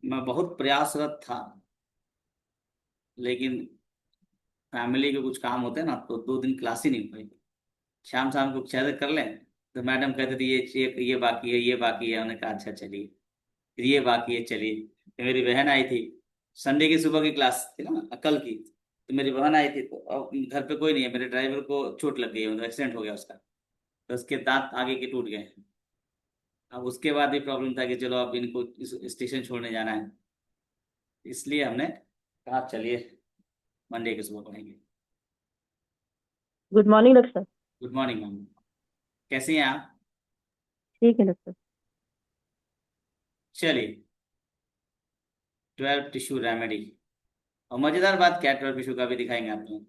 मैं बहुत प्रयासरत था, लेकिन फैमिली के कुछ काम होते हैं ना, तो 2 दिन क्लास ही नहीं हुई। शाम शाम को शायद कर लें, तो मैडम कहते थे ये बाकी है, ये बाकी है। उन्होंने कहा अच्छा चलिए, फिर ये बाकी है चलिए। फिर मेरी बहन आई थी, संडे की सुबह की क्लास थी ना, कल की। तो मेरी बहन आई थी, तो अब घर पे कोई नहीं है, मेरे ड्राइवर को चोट लग गई, मतलब एक्सीडेंट हो गया उसका। तो उसके दांत आगे के टूट गए। अब उसके बाद भी प्रॉब्लम था कि चलो अब इनको स्टेशन छोड़ने जाना है, इसलिए हमने कहा चलिए मंडे की सुबह पढ़ेंगे। गुड मॉर्निंग डॉक्टर साहब। Good morning ma'am. कैसी हैं आप? ठीक है डॉक्टर। चलिए, 12 टिश्यू रेमेडी। और मजेदार बात क्या, 12 टिश्यू का भी दिखाएंगे आपको।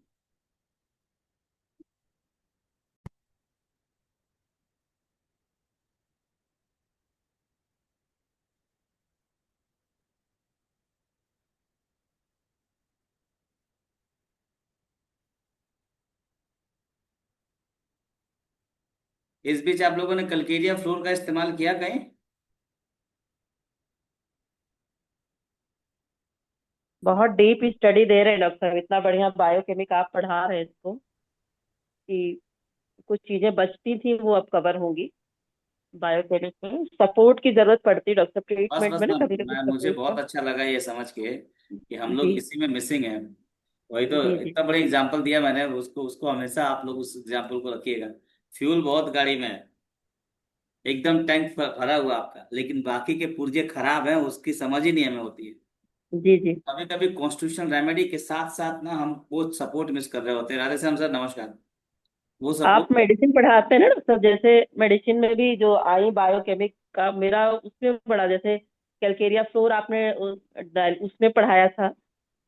इस बीच आप लोगों ने कलकेरिया फ्लोर का इस्तेमाल किया कहीं? बहुत डीप स्टडी दे रहे हैं डॉक्टर साहब, इतना बढ़िया बायोकेमिक आप पढ़ा रहे हैं इसको कि कुछ चीजें बचती थी वो अब कवर होंगी। बायोकेमिक में सपोर्ट की जरूरत पड़ती है डॉक्टर साहब, बस ट्रीटमेंट बस में ना, कभी कभी मैं मुझे सपोर्ट बहुत का। अच्छा लगा ये समझ के कि हम लोग जी इसी में मिसिंग है। वही तो, जी जी। इतना बड़ा एग्जाम्पल दिया मैंने उसको, उसको हमेशा आप लोग उस एग्जाम्पल को रखिएगा। फ्यूल बहुत गाड़ी में है, एकदम टैंक भरा हुआ आपका, लेकिन बाकी के पुर्जे खराब हैं, उसकी समझ ही नहीं हमें होती है। जी जी। कभी कभी कॉन्स्टिट्यूशनल रेमेडी के साथ साथ ना हम वो सपोर्ट मिस कर रहे होते हैं। राधे श्याम सर नमस्कार। वो आप सपोर्ट। मेडिसिन पढ़ाते हैं ना डॉक्टर साहब, जैसे मेडिसिन में भी जो आई बायोकेमिक का मेरा उसमें पढ़ा, जैसे कैलकेरिया फ्लोर आपने उसमें पढ़ाया था,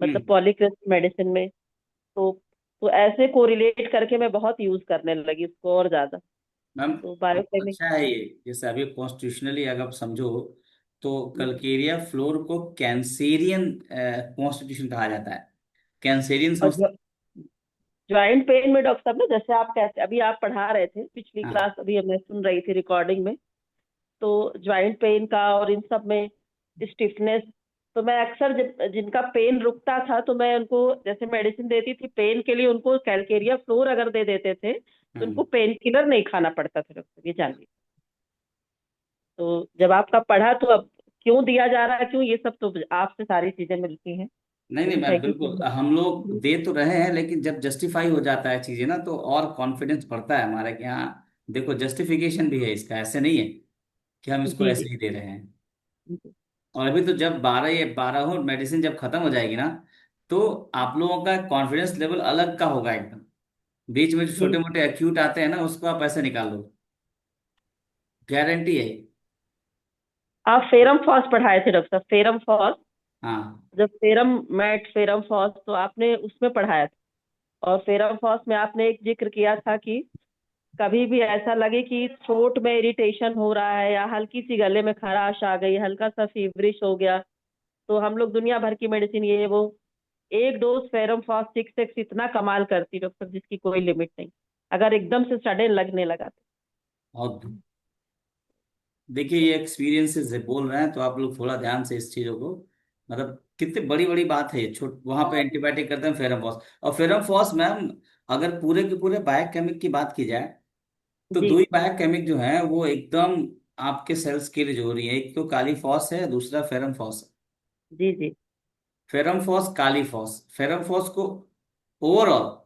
मतलब हम्म। पॉलीक्रिस्ट मेडिसिन में। तो तो ऐसे कोरिलेट करके मैं बहुत यूज करने लगी उसको और ज्यादा। मैम, तो बायोकेमिक। अच्छा है ये। जैसे अभी कॉन्स्टिट्यूशनली अगर आप समझो, तो जी। कलकेरिया फ्लोर को कैंसेरियन कॉन्स्टिट्यूशन कहा जाता है। कैंसेरियन और समझते ज्वाइंट पेन में डॉक्टर साहब ना, जैसे आप कहते अभी आप पढ़ा रहे थे पिछली हैं? हाँ। क्लास, अभी मैं सुन रही थी रिकॉर्डिंग में। तो ज्वाइंट पेन का और इन सब में स्टिफनेस, तो मैं अक्सर जिनका पेन रुकता था तो मैं उनको जैसे मेडिसिन देती थी पेन के लिए, उनको कैलकेरिया फ्लोर अगर दे देते थे तो हम्म। उनको पेन किलर नहीं खाना पड़ता था डॉक्टर, ये जानिए। तो जब आपका पढ़ा तो अब क्यों दिया जा रहा है, क्यों, ये सब तो आपसे सारी चीजें मिलती हैं। नहीं नहीं लेकिन मैम, थैंक यू बिल्कुल सो हम लोग मच। दे तो रहे हैं, लेकिन जब जस्टिफाई हो जाता है चीजें ना, तो और कॉन्फिडेंस बढ़ता है हमारे कि हाँ देखो जस्टिफिकेशन भी है इसका, ऐसे नहीं है कि हम इसको जी ऐसे जी ही दे रहे हैं। जी। और अभी तो जब 12 मेडिसिन जब खत्म हो जाएगी ना, तो आप लोगों का कॉन्फिडेंस लेवल अलग का होगा एकदम। बीच में जो छोटे जी। मोटे एक्यूट आते हैं ना, उसको आप ऐसे निकाल दो, गारंटी है ये। आप फेरम फॉस पढ़ाए थे डॉक्टर साहब, फेरम फॉस। हाँ। जब फेरम मैट फेरम फॉस तो आपने उसमें पढ़ाया था। और फेरम फॉस में आपने एक जिक्र किया था कि कभी भी ऐसा लगे कि थ्रोट में इरिटेशन हो रहा है या हल्की सी गले में खराश आ गई, हल्का सा फीवरिश हो गया, तो हम लोग दुनिया भर की मेडिसिन ये वो, एक डोज फेरम फॉस 6 इतना कमाल करती डॉक्टर, जिसकी कोई लिमिट नहीं, अगर एकदम से सडन लगने लगा तो। और देखिए, ये एक्सपीरियंसेस से बोल रहे हैं, तो आप लोग थोड़ा ध्यान से इस चीजों को, मतलब कितनी बड़ी बड़ी बात है ये। छोट वहां पे एंटीबायोटिक करते हैं फेरमफॉस। और फेरमफॉस मैम, अगर पूरे के पूरे बायोकेमिक की बात की जाए, तो जी दो ही बायोकेमिक जो है वो एकदम आपके सेल्स के लिए जो हो रही है, एक तो काली फॉस है, दूसरा फेरमफॉस है। जी जी फेरमफॉस काली फॉस, फेरमफॉस को ओवरऑल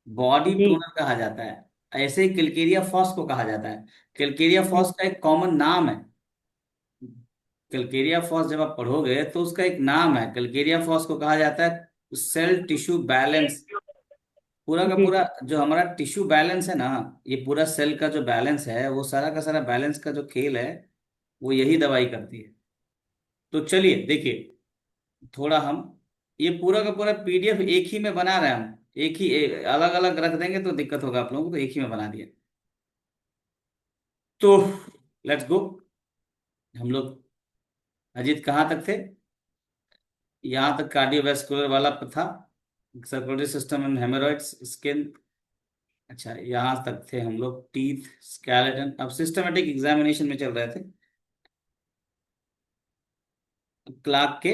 बॉडी जी टोनर कहा जाता है। ऐसे ही किलकेरिया फॉस को कहा जाता है। किलकेरिया जी फॉस का एक कॉमन नाम है। कलकेरिया फॉस जब आप पढ़ोगे तो उसका एक नाम है, कलकेरिया फॉस को कहा जाता है सेल टिश्यू बैलेंस। पूरा का जी पूरा जी। जो हमारा टिश्यू बैलेंस है ना, ये पूरा सेल का जो बैलेंस है, वो सारा का सारा बैलेंस का जो खेल है, वो यही दवाई करती है। तो चलिए देखिए, थोड़ा हम ये पूरा का पूरा पीडीएफ एक ही में बना रहे हैं हम। एक ही अलग अलग रख देंगे तो दिक्कत होगा आप लोगों को, तो एक ही में बना दिया। तो लेट्स गो। हम लोग अजीत कहाँ तक थे? यहाँ तक कार्डियोवैस्कुलर वाला था, circulatory system and hemorrhoids, skin. अच्छा, यहाँ तक थे हम लोग, टीथ, स्केलेटन। अब सिस्टमेटिक एग्जामिनेशन में चल रहे थे। क्लार्क के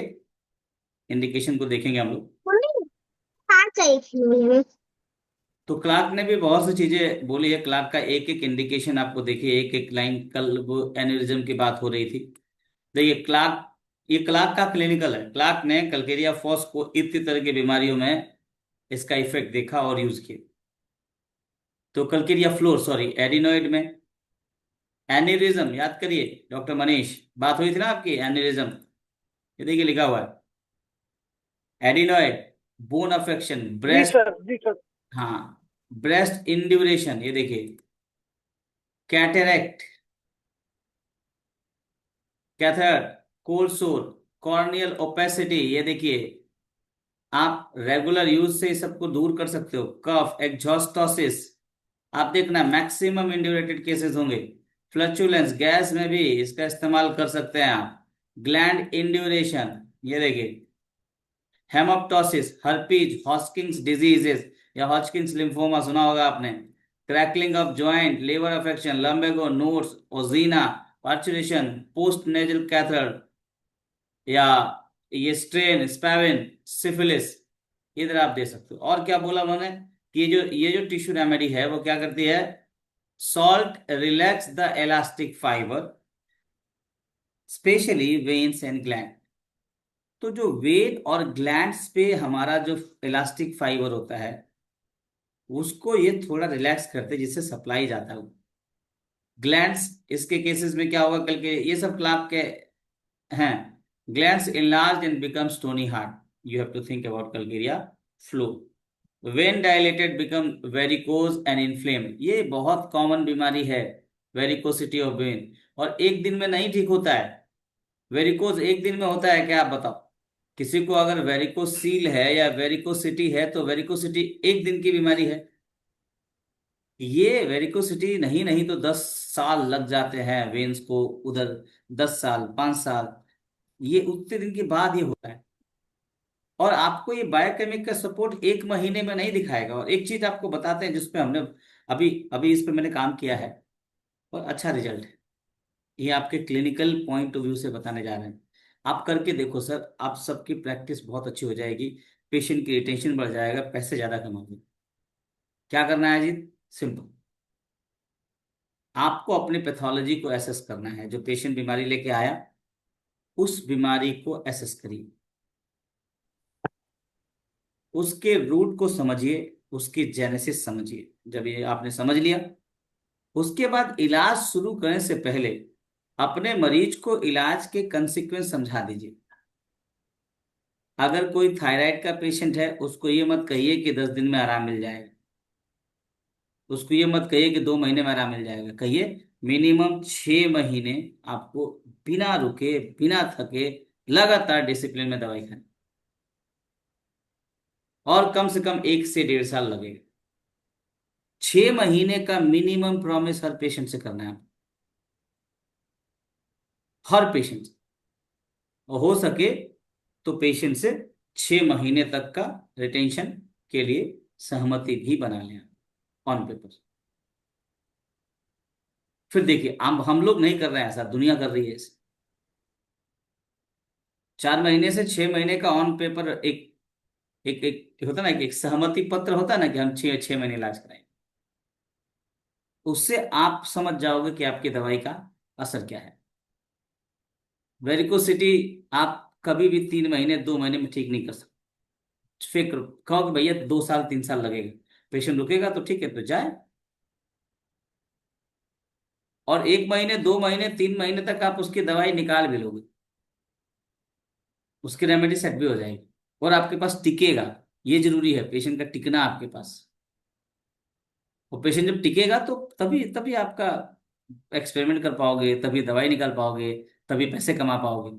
इंडिकेशन को देखेंगे हम लोग। मम्मी हाँ चाहिए थी मुझे। तो क्लार्क ने भी बहुत सी चीजें बोली है। क्लार्क का एक एक इंडिकेशन आपको देखिए, एक एक लाइन, कल वो एन्यूरिज्म की बात हो रही थी। देखिए क्लार्क, ये क्लार्क का क्लिनिकल है। क्लार्क ने कल्केरिया फॉस को इतनी तरह की बीमारियों में इसका इफेक्ट देखा और यूज किया। तो कल्केरिया फ्लोर, सॉरी, एडिनोइड में एन्यूरिज्म, याद करिए डॉक्टर मनीष, बात हुई थी ना आपकी एन्यूरिज्म। ये देखिए लिखा हुआ है एडिनोइड, बोन अफेक्शन, जी ब्रेस्ट, सर, जी सर। हाँ, ब्रेस्ट इंड्यूरेशन, ये देखिए कैटेरैक्ट, कैथर, कोल्ड सोर, कॉर्नियल ओपेसिटी, ये देखिए आप रेगुलर यूज से इस सबको दूर कर सकते हो। कफ, एग्जॉस्टोसिस, आप देखना मैक्सिमम इंड्यूरेटेड केसेस होंगे। फ्लचुलेंस, गैस में भी इसका इस्तेमाल कर सकते हैं आप। ग्लैंड इंड्यूरेशन, ये देखिए हेमोप्टोसिस, हर्पीज, हॉस्किंस डिजीजेस या हॉजकिंस लिम्फोमा सुना होगा आपने। Crackling of joint, liver affection, lumbago, nodes, ozaena, parturition, post nasal catarrh, या ये स्ट्रेन, स्पैविन, सिफिलिस, इधर आप दे सकते हो। और क्या बोला उन्होंने कि ये जो टिश्यू रेमेडी है वो क्या करती है, salt relax the elastic fibre, specially veins and gland. तो जो वेन और ग्लैंड्स पे हमारा जो इलास्टिक फाइबर होता है उसको ये थोड़ा रिलैक्स करते हैं, जिससे सप्लाई जाता है। ग्लैंड्स, इसके केसेस में क्या होगा, कल के ये सब क्लाप के हैं। Glands enlarged and become stony hard. You have to think about Calcaria flu. Vein dilated become varicose and inflamed. ये बहुत कॉमन बीमारी है, वेरिकोसिटी ऑफ वेन। और एक दिन में नहीं ठीक होता है। वेरिकोज एक दिन में होता है क्या, आप बताओ। किसी को अगर वेरिकोसील है या वेरिकोसिटी है तो वेरिकोसिटी एक दिन की बीमारी है। ये वेरिकोसिटी नहीं नहीं तो 10 साल लग जाते हैं वेन्स को उधर, 10 साल, 5 साल, ये उतने दिन के बाद ये होता है। और आपको ये बायोकेमिकल सपोर्ट एक महीने में नहीं दिखाएगा। और एक चीज आपको बताते हैं जिसपे हमने अभी अभी इस पे मैंने काम किया है और अच्छा रिजल्ट है। ये आपके क्लिनिकल पॉइंट ऑफ व्यू से बताने जा रहे हैं। आप करके देखो सर, आप सबकी प्रैक्टिस बहुत अच्छी हो जाएगी, पेशेंट की रिटेंशन बढ़ जाएगा, पैसे ज्यादा कमाओगे। क्या करना है जी, सिंपल, आपको अपनी पैथोलॉजी को एसेस करना है। जो पेशेंट बीमारी लेके आया उस बीमारी को एसेस करिए, उसके रूट को समझिए, उसकी जेनेसिस समझिए। जब ये आपने समझ लिया, उसके बाद इलाज शुरू करने से पहले अपने मरीज को इलाज के कंसिक्वेंस समझा दीजिए। अगर कोई थायराइड का पेशेंट है उसको ये मत कहिए कि 10 दिन में आराम मिल जाएगा, उसको ये मत कहिए कि 2 महीने में आराम मिल जाएगा। कहिए मिनिमम 6 महीने आपको बिना रुके, बिना थके, लगातार डिसिप्लिन में दवाई खानी, और कम से कम 1 से 1.5 साल लगेगा। 6 महीने का मिनिमम प्रॉमिस हर पेशेंट से करना है, हर पेशेंट से। और हो सके तो पेशेंट से 6 महीने तक का रिटेंशन के लिए सहमति भी बना लें ऑन पेपर। फिर देखिए हम लोग नहीं कर रहे हैं ऐसा, दुनिया कर रही है ऐसे। 4 महीने से 6 महीने का ऑन पेपर एक एक एक होता ना, एक सहमति पत्र होता ना कि हम 6 6 महीने इलाज कराएंगे। उससे आप समझ जाओगे कि आपकी दवाई का असर क्या है। वेरिकोसिटी आप कभी भी 3 महीने 2 महीने में ठीक नहीं कर सकते। फिक्र कहो कि भैया 2 साल 3 साल लगेगा, पेशेंट रुकेगा तो ठीक है तो जाए। और 1 महीने 2 महीने 3 महीने तक आप उसकी दवाई निकाल भी लोगे, उसकी रेमेडी सेट भी हो जाएगी और आपके पास टिकेगा। ये जरूरी है, पेशेंट का टिकना आपके पास। और पेशेंट जब टिकेगा तो तभी तभी आपका एक्सपेरिमेंट कर पाओगे, तभी दवाई निकाल पाओगे, तभी पैसे कमा पाओगे।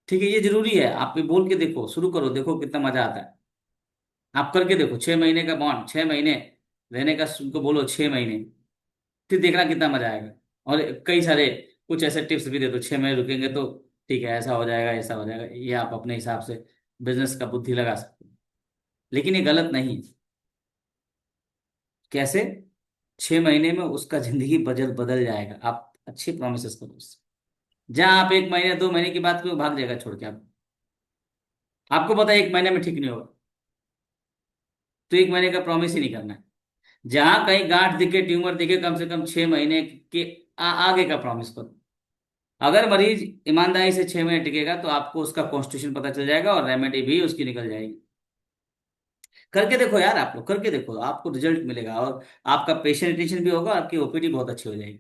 ठीक है, ये जरूरी है। आप भी बोल के देखो, शुरू करो, देखो कितना मजा आता है। आप करके देखो, 6 महीने का बॉन्ड, 6 महीने रहने का, उनको बोलो 6 महीने, फिर देखना कितना मजा आएगा। और कई सारे कुछ ऐसे टिप्स भी दे दो, 6 महीने रुकेंगे तो ठीक है, ऐसा हो जाएगा, ऐसा हो जाएगा। ये आप अपने हिसाब से बिजनेस का बुद्धि लगा सकते हो, लेकिन ये गलत नहीं। कैसे, 6 महीने में उसका जिंदगी बदल बदल जाएगा। आप अच्छी प्रोमिस करो उससे। जहां आप 1 महीने 2 महीने की बात करो भाग जाएगा छोड़ के आप। आपको पता है 1 महीने में ठीक नहीं होगा, तो 1 महीने का प्रॉमिस ही नहीं करना है। जहां कहीं गांठ दिखे, ट्यूमर दिखे, कम से कम 6 महीने के आगे का प्रॉमिस करो। अगर मरीज ईमानदारी से 6 महीने टिकेगा तो आपको उसका कॉन्स्टिट्यूशन पता चल जाएगा और रेमेडी भी उसकी निकल जाएगी। करके देखो यार, आप लोग करके देखो, आपको रिजल्ट मिलेगा और आपका पेशेंट रिटेंशन भी होगा, आपकी ओपीडी बहुत अच्छी हो जाएगी।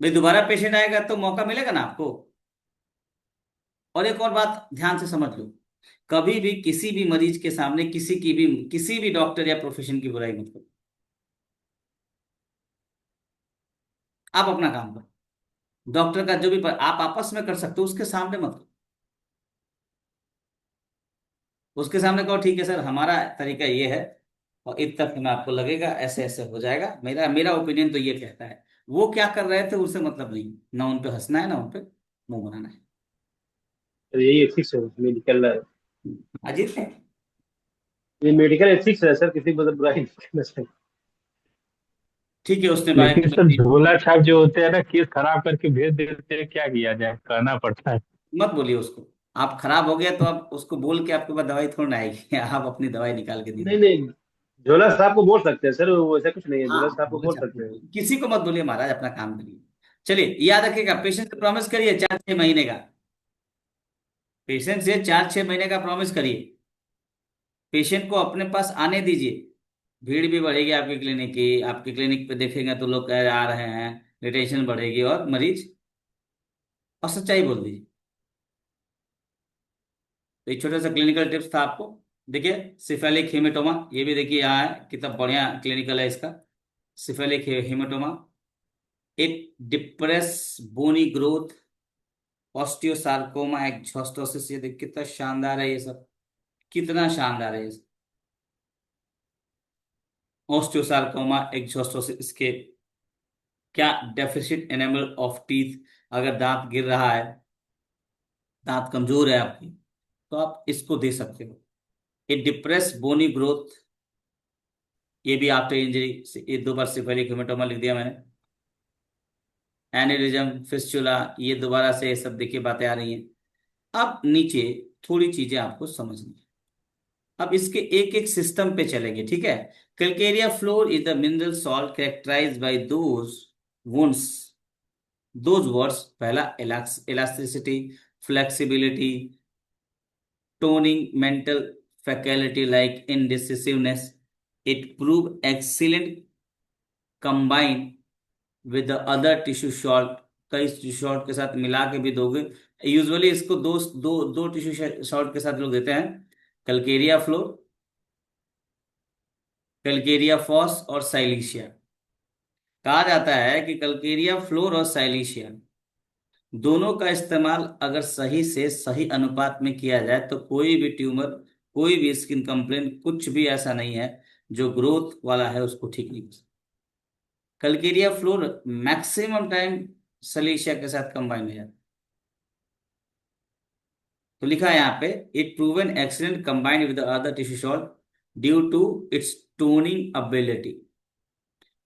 भाई दोबारा पेशेंट आएगा तो मौका मिलेगा ना आपको। और एक और बात ध्यान से समझ लो, कभी भी किसी भी मरीज के सामने किसी भी डॉक्टर या प्रोफेशन की बुराई मत करो। आप अपना काम करो, डॉक्टर का जो भी आप आपस में कर सकते हो उसके सामने मत करो। उसके सामने कहो ठीक है सर हमारा तरीका ये है और इत तक में आपको लगेगा ऐसे ऐसे हो जाएगा, मेरा मेरा ओपिनियन तो ये कहता है। वो क्या कर रहे थे उससे मतलब नहीं, ना उन पे हंसना है ना उन पे मुंह बनाना है। तो यही एथिक्स है मेडिकल। अजीत है। ये मेडिकल एथिक्स है सर, किसी को मतलब बुराई नहीं करना चाहिए। ठीक है उसने लेकिन बायोकेमिस्ट्री सर झोला छाप जो होते हैं ना, केस खराब करके भेज देते हैं, क्या किया जाए, कहना पड़ता है। मत बोलिए उसको। आप खराब हो गया तो आप उसको बोल के आपके पास दवाई थोड़ी ना आएगी आप अपनी दवाई निकाल के नहीं दीजिए। नहीं, झोला साहब को बोल सकते हैं सर, वो ऐसा कुछ नहीं है, हाँ झोला साहब को बोले बोल चाहे सकते हैं। किसी को मत बोलिए महाराज, अपना काम करिए। चलिए याद रखिएगा, पेशेंट से प्रॉमिस करिए 4 6 महीने का। पेशेंट से 4 6 महीने का प्रॉमिस करिए। पेशेंट को अपने पास आने दीजिए। भीड़ भी बढ़ेगी आपकी क्लिनिक की, आपकी क्लिनिक पे देखेंगे तो लोग कह आ रहे हैं, रिटेंशन बढ़ेगी और मरीज, और सच्चाई बोल दीजिए। तो एक छोटा सा क्लिनिकल टिप्स था आपको। देखिए सिफेलिक हेमेटोमा, ये भी देखिए यहाँ है, कितना बढ़िया क्लिनिकल है इसका। सिफेलिक हेमेटोमा, एक डिप्रेस बोनी ग्रोथ, ऑस्टियोसार्कोमा एक्सोस्टोसिस, ये देख कितना शानदार है ये सब, कितना शानदार है ये सब। ऑस्टियोसार्कोमा एक्सोस्टोसिस, इसके क्या डेफिसिट एनेमल ऑफ टीथ, अगर दांत गिर रहा है, दांत कमजोर है आपकी, तो आप इसको दे सकते हो। ये डिप्रेस बोनी ग्रोथ, ये भी आफ्टर इंजरी, ये 2 बार सिफेलिक हेमेटोमा लिख दिया मैंने। एनेरिज्म फिस्चुला, ये दोबारा से ये सब देखिए बातें आ रही हैं। अब नीचे थोड़ी चीजें आपको समझनी है। अब इसके एक एक सिस्टम पे चलेंगे, ठीक है। Calcarea fluor is the mineral salt characterize by wounds those words, पहला elasticity, flexibility, toning, mental faculty like indecisiveness, it prove excellent combined with the other tissue salt. कई टिश्यू सॉल्ट के साथ मिला के भी दोगे, यूजुअली इसको दो दो दो टिश्यू सॉल्ट के साथ लोग देते हैं, कैलकेरिया फ्लोर, कैलकेरिया फॉस और साइलिशिया। कहा जाता है कि कैलकेरिया फ्लोर और साइलिशिया दोनों का इस्तेमाल अगर सही से सही अनुपात में किया जाए तो कोई भी ट्यूमर, कोई भी स्किन कंप्लेंट, कुछ भी ऐसा नहीं है जो ग्रोथ वाला है उसको ठीक नहीं कर सकता। कैलकेरिया फ्लोर मैक्सिमम टाइम सलीशिया के साथ कंबाइन हो जाता है। तो लिखा है यहाँ पे, it proven excellent combined with other tissue salt due to its toning ability,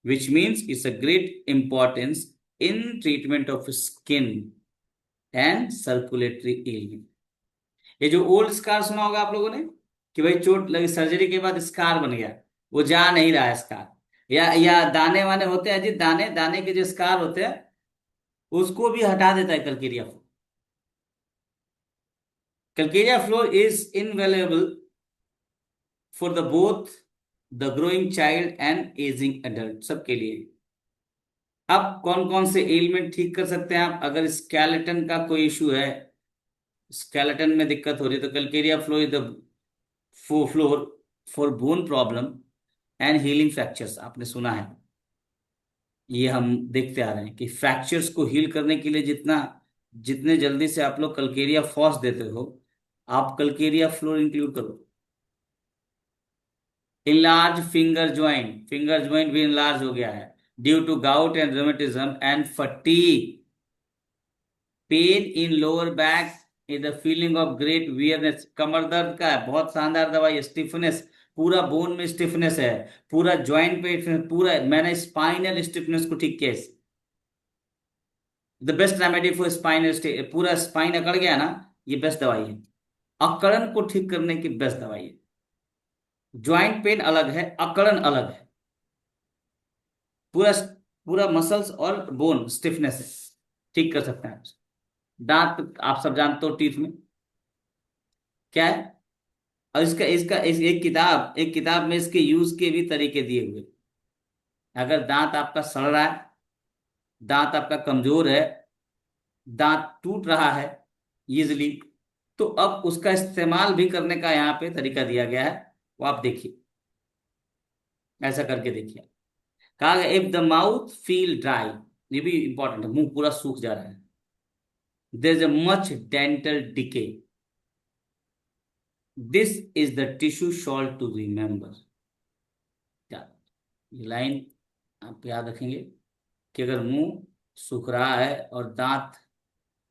which means it's a great importance in treatment of skin and circulatory ailment। ये जो ओल्ड स्कार सुना होगा आप लोगों ने, कि भाई चोट लगी, सर्जरी के बाद स्कार बन गया, वो जा नहीं रहा है स्कार, या दाने वाने होते हैं जी, दाने दाने के जो स्कार होते हैं उसको भी हटा देता है calcarea fluor. Calcarea fluor is invaluable for the both the growing child and ageing adult, सबके लिए। अब कौन कौन से एलिमेंट ठीक कर सकते हैं आप, अगर स्केलेटन का कोई इशू है, स्केलेटन में दिक्कत हो रही है, तो Calcarea fluor is the floor for bone problem and healing fractures. आपने सुना है, ये हम देखते आ रहे हैं कि फ्रैक्चर्स को हील करने के लिए जितने जल्दी से आप लोग कैलकेरिया फॉस देते हो, आप कैलकेरिया फ्लोर इंक्लूड करो। इनलार्ज फिंगर ज्वाइंट भी इनलार्ज हो गया है due to gout and rheumatism and fatigue. Pain in lower back is the feeling of great weariness, कमर दर्द का है बहुत शानदार दवाई। स्टिफनेस, पूरा बोन में स्टिफनेस है, पूरा ज्वाइंट पे पूरा, मैंने स्पाइनल स्टिफनेस को ठीक किया है। The best remedy for spine, पूरा स्पाइन अकड़ गया ना, ये बेस्ट दवाई है। अकड़न को ठीक करने की बेस्ट दवाई है। ज्वाइंट पेन अलग है, अकड़न अलग है। पूरा पूरा मसल्स और बोन स्टिफनेस है, ठीक कर सकते हैं। दांत आप सब जानते हो, टीथ में क्या है। और इसका इसका एक किताब में इसके यूज के भी तरीके दिए हुए। अगर दांत आपका सड़ रहा है, दांत आपका कमजोर है, दांत टूट रहा है इजिली, तो अब उसका इस्तेमाल भी करने का यहाँ पे तरीका दिया गया है। वो आप देखिए, ऐसा करके देखिए। कहा गया if the mouth feel dry, ये भी इंपॉर्टेंट है, मुंह पूरा सूख जा रहा है, there is a much dental decay, this is the tissue salt to remember. ये लाइन आप याद रखेंगे कि अगर मुंह सूख रहा है और दांत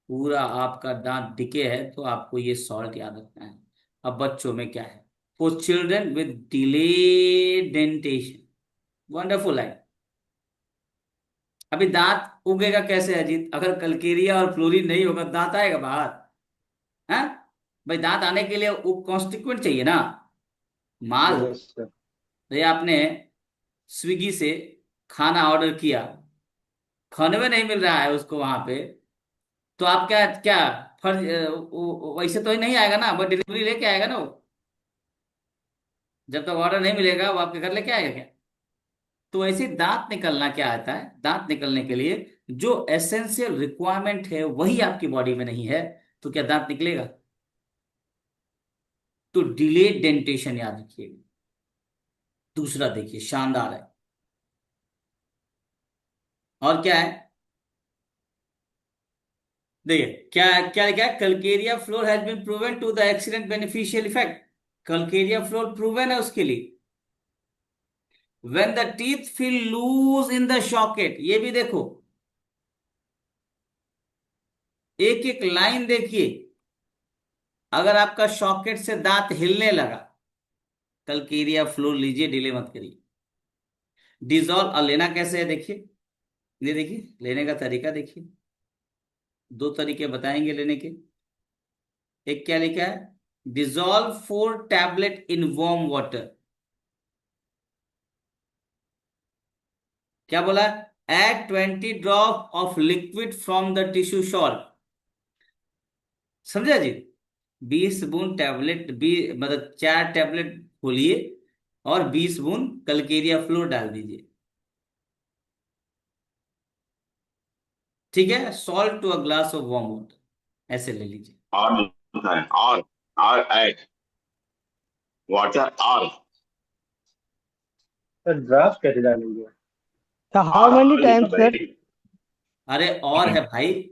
पूरा आपका दांत डिके है, तो आपको ये सॉल्ट याद रखना है। अब बच्चों में क्या है, for children with delay dentition, wonderful है। अभी दांत उगेगा कैसे अजीत, अगर कलकेरिया और फ्लोरीन नहीं होगा दांत आएगा बाहर? है भाई, दांत आने के लिए वो कॉन्स्टिट्यूएंट चाहिए ना, माल। Yes sir. तो ये आपने स्विगी से खाना ऑर्डर किया, खाने में नहीं मिल रहा है उसको वहां पे, तो आप क्या क्या फर्ज वैसे तो ही नहीं आएगा ना, वो डिलीवरी लेके आएगा ना वो। जब तक ऑर्डर नहीं मिलेगा वो आपके घर लेके आएगा क्या? तो ऐसे दांत निकलना क्या आता है, दांत निकलने के लिए जो एसेंशियल रिक्वायरमेंट है वही आपकी बॉडी में नहीं है, तो क्या दांत निकलेगा? तो डिलेड डेंटेशन याद रखिएगा। दूसरा देखिए, शानदार है। और क्या है, देखिए क्या क्या लिखा है, calcarea floor has been proven to the excellent beneficial effect. Calcarea floor proven है उसके लिए। When the teeth feel loose in the socket, ये भी देखो, एक एक लाइन देखिए। अगर आपका सॉकेट से दांत हिलने लगा, कलकेरिया फ्लोर लीजिए, डिले मत करिए। डिजॉल्व, और लेना कैसे है देखिए, ये देखिए लेने का तरीका देखिए। दो तरीके बताएंगे लेने के। एक क्या लिखा है, dissolve 4 tablet in warm water. क्या बोला, add 20 drop of liquid from the tissue salt. समझा जी? 20 बूंद टैबलेट, मतलब 4 टैबलेट खोलिए और 20 बूंद कलकेरिया फ्लोर डाल दीजिए। ठीक है, salt to a glass of warm water, ऐसे ले लीजिए। और होता है और एट वाटर और सर ड्राफ्ट कैसे डालेंगे? So how many लिखा times, sir? भाई। अरे और है भाई,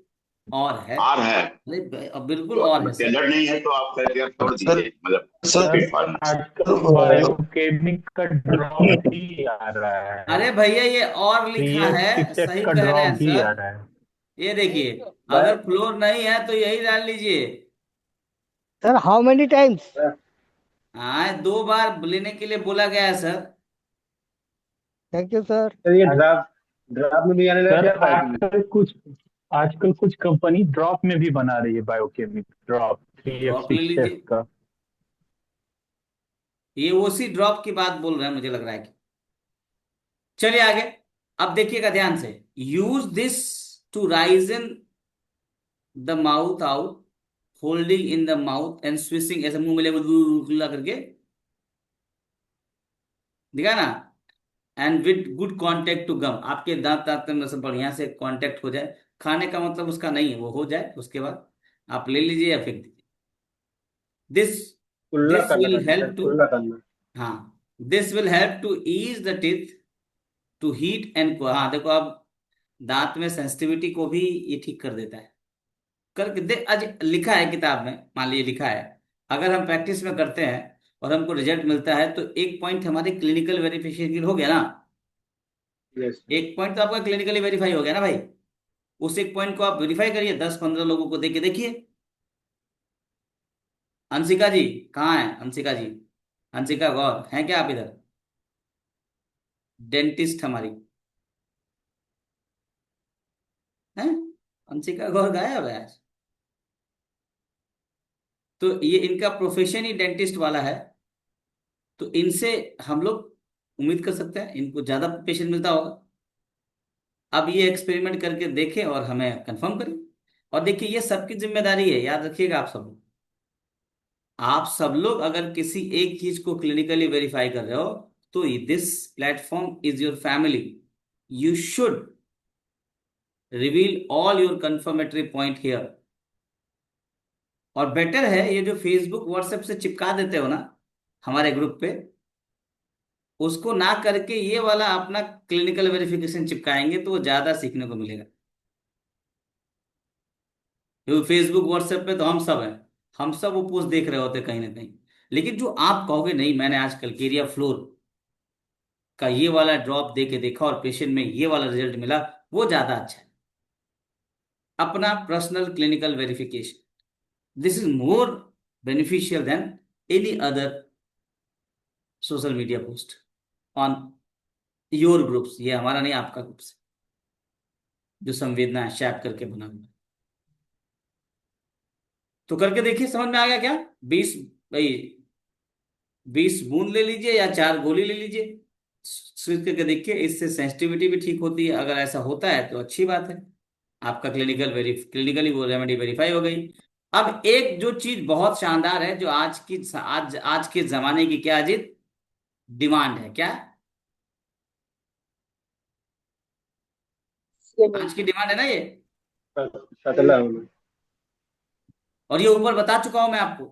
और है। और है अरे अब बिल्कुल और तो है सर। टेलर नहीं है तो आप करियर छोड़ सर दीजिए, मतलब सर फिट फार्मेसी। आजकल बायोकेमिक का ड्रॉप ही आ रहा अरे है, भैया ये और लिखा है, CS6 सही का कह रहे हैं ड्रॉप भी आ सर। रहा है। ये देखिए, बाय अगर फ्लोर नहीं है तो यही डाल लीजिए। Sir, how many times? हाँ, 2 बार लेने के लिए बोला गया है sir. Thank you, sir. Sir, ये आज- ड्राफ्ट ड्राफ्ट में भी आने लगा सर क्या बायोकेमिक? आजकल कुछ कंपनी ड्रॉप में भी बना रही है, बायोकेमिक ड्रॉप ड्रॉप ले 3F6 लीजिए, का। ये उसी ड्रॉप की बात बोल रहे हैं, मुझे लग रहा है कि। चलिए आगे। अब देखिएगा ध्यान से, use this to rinse in the mouth out, holding in the mouth and swishing, ऐसे मुंह में खुला करके, दिखा ना। And with good contact to gum, आपके दांत दांत में सब बढ़िया से कांटेक्ट हो जाए। खाने का मतलब उसका नहीं है, वो हो जाए उसके बाद आप ले लीजिए या फेंक दीजिए। दिस कुल्ला दिस करना विल था सर, हेल्प टू, कुल्ला करना। हाँ, this will help to ease the teeth to heat and, हाँ देखो अब दांत में सेंसिटिविटी को भी ये ठीक कर देता है। करके दे, आज लिखा है किताब में, मान लीजिए लिखा है, अगर हम प्रैक्टिस में करते हैं और हमको रिजल्ट मिलता है, तो एक पॉइंट हमारे क्लिनिकल वेरिफिकेशन हो गया ना। यस। एक पॉइंट तो आपका क्लिनिकली वेरीफाई हो गया ना भाई। उस एक पॉइंट को आप वेरीफाई करिए, 10-15 लोगों को देके देखिए। अंशिका जी कहाँ है, अंशिका जी, अंशिका गौर हैं क्या आप इधर? डेंटिस्ट हमारी हैं, अंशिका गौर गायब है आज। तो ये इनका प्रोफेशन ही डेंटिस्ट वाला है, तो इनसे हम लोग उम्मीद कर सकते हैं इनको ज्यादा पेशेंट मिलता होगा। अब ये एक्सपेरिमेंट करके देखें और हमें कंफर्म करें। और देखिए ये सबकी जिम्मेदारी है, याद रखिएगा आप सब। आप सब लोग अगर किसी एक चीज को क्लिनिकली वेरीफाई कर रहे हो तो this platform is your family. You should reveal all your confirmatory point here. और बेटर है ये जो फेसबुक व्हाट्सएप से चिपका देते हो ना हमारे ग्रुप पे, उसको ना करके ये वाला अपना क्लिनिकल वेरिफिकेशन चिपकाएंगे तो वो ज्यादा सीखने को मिलेगा। क्योंकि फेसबुक व्हाट्सएप पे तो हम सब हैं, हम सब वो पोस्ट देख रहे होते कहीं ना कहीं। लेकिन जो आप कहोगे नहीं मैंने आज कल्केरिया फ्लोर का ये वाला ड्रॉप दे के देखा और पेशेंट में ये वाला रिजल्ट मिला, वो ज्यादा अच्छा है। अपना personal clinical verification, this is more beneficial than any other social media post on your groups. ये हमारा नहीं, आपका ग्रुप्स जो संवेदना शैप करके बना हुआ है। तो करके देखिए, समझ में आ गया क्या? 20 भाई 20 बूंद ले लीजिए या 4 गोली ले लीजिए, स्विच करके देखिए, इससे सेंसिटिविटी भी ठीक होती है। अगर ऐसा होता है तो अच्छी बात है, आपका क्लिनिकली वो रेमेडी वेरीफाई हो गई। अब एक जो चीज बहुत शानदार है, जो आज के जमाने की क्या अजीत डिमांड है, क्या आज की डिमांड है ना ये। शतला और ये ऊपर बता चुका हूं मैं आपको,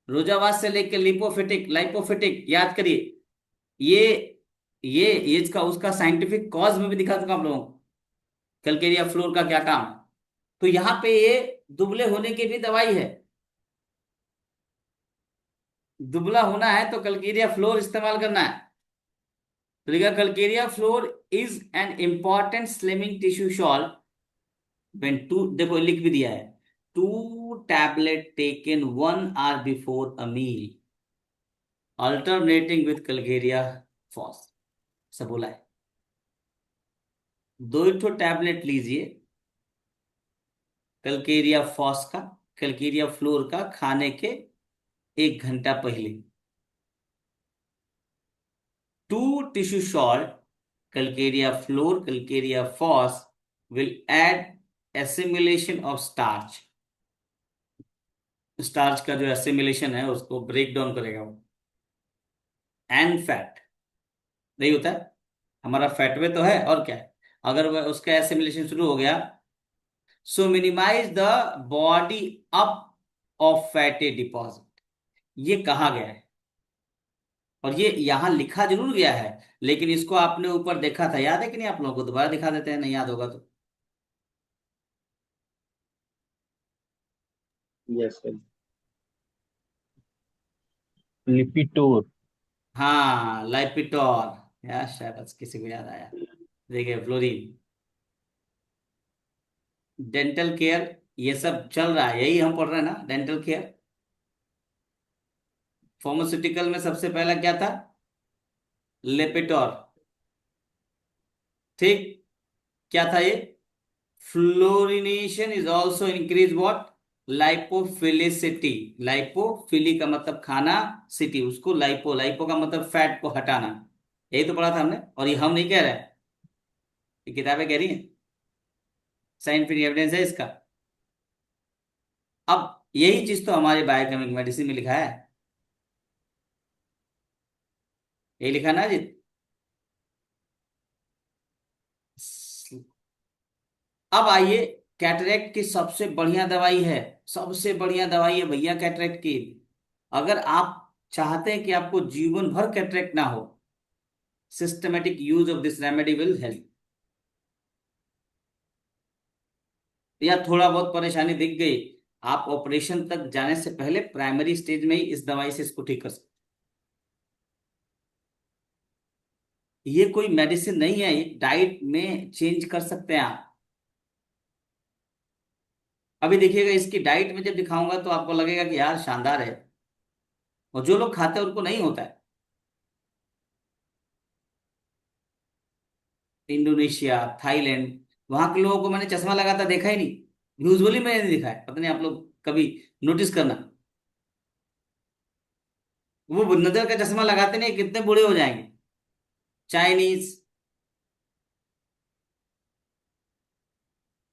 रोजावास से लेकर लिपोफिटिक लाइपोफिटिक, याद करिए। ये ये इसका उसका साइंटिफिक कॉज में भी दिखा चुका आप लोगों को, कल्केरिया फ्लोर का क्या काम है। तो यहाँ पे ये दुबले होने की भी दवाई है। दुबला होना है तो कल्केरिया फ्लोर इस्तेमाल करना है। तो लिखा calcarea fluor is an important slimming tissue salt when two, देखो लिख भी दिया है, 2 tablet taken 1 hour before a meal alternating with calcarea phos. सब बोला है, 2 टैबलेट लीजिए कल्केरिया फॉस का, कल्केरिया फ्लोर का, खाने के 1 घंटा पहले। 2 tissue salt calcarea fluor calcarea phos will add assimilation of starch। Starch का जो एसिमिलेशन है उसको ब्रेक डाउन करेगा वो। एंड फैट नहीं होता है, हमारा फैट वे तो है और क्या है, अगर वह उसका एसिमिलेशन शुरू हो गया, so minimize the body up of fatty deposit. ये कहा गया है और ये यहां लिखा जरूर गया है, लेकिन इसको आपने ऊपर देखा था, याद है कि नहीं? आप लोगों को दोबारा दिखा देते हैं, नहीं याद होगा तो। Yes sir. लिपिटोर। हाँ लाइपिटोर, यार शायद किसी को याद आया। देखिए फ्लोरीन, डेंटल केयर, ये सब चल रहा है, यही हम पढ़ रहे हैं ना, डेंटल केयर। फार्मास्यूटिकल में सबसे पहला क्या था? लेपिटोर, ठीक। क्या था ये? Fluorination is also increase what? Lipophilicity. Lipophily का मतलब खाना, सिटी उसको लाइपो, लाइपो का मतलब फैट को हटाना। यही तो पढ़ा था हमने, और ये हम नहीं कह रहे हैं, ये किताबें कह रही हैं, साइंटिफिक एविडेंस है इसका। अब यही चीज तो हमारे बायोकेमिक मेडिसिन में लिखा है, यही लिखा ना जी। अब आइए, कैटरेक्ट की सबसे बढ़िया दवाई है, सबसे बढ़िया दवाई है भैया कैटरेक्ट की। अगर आप चाहते हैं कि आपको जीवन भर कैटरेक्ट ना हो, systematic use of this remedy will help. या थोड़ा बहुत परेशानी दिख गई, आप ऑपरेशन तक जाने से पहले प्राइमरी स्टेज में ही इस दवाई से इसको ठीक कर सकते। ये कोई मेडिसिन नहीं है, ये डाइट में चेंज कर सकते हैं आप। अभी देखिएगा इसकी डाइट में जब दिखाऊंगा तो आपको लगेगा कि यार शानदार है, और जो लोग खाते हैं उनको नहीं होता है। इंडोनेशिया, थाईलैंड, वहां के लोगों को मैंने चश्मा लगाता देखा ही नहीं, यूजुअली मैंने नहीं देखा है, पता नहीं आप लोग कभी नोटिस करना, वो नजर का चश्मा लगाते नहीं, कितने बूढ़े हो जाएंगे। चाइनीज।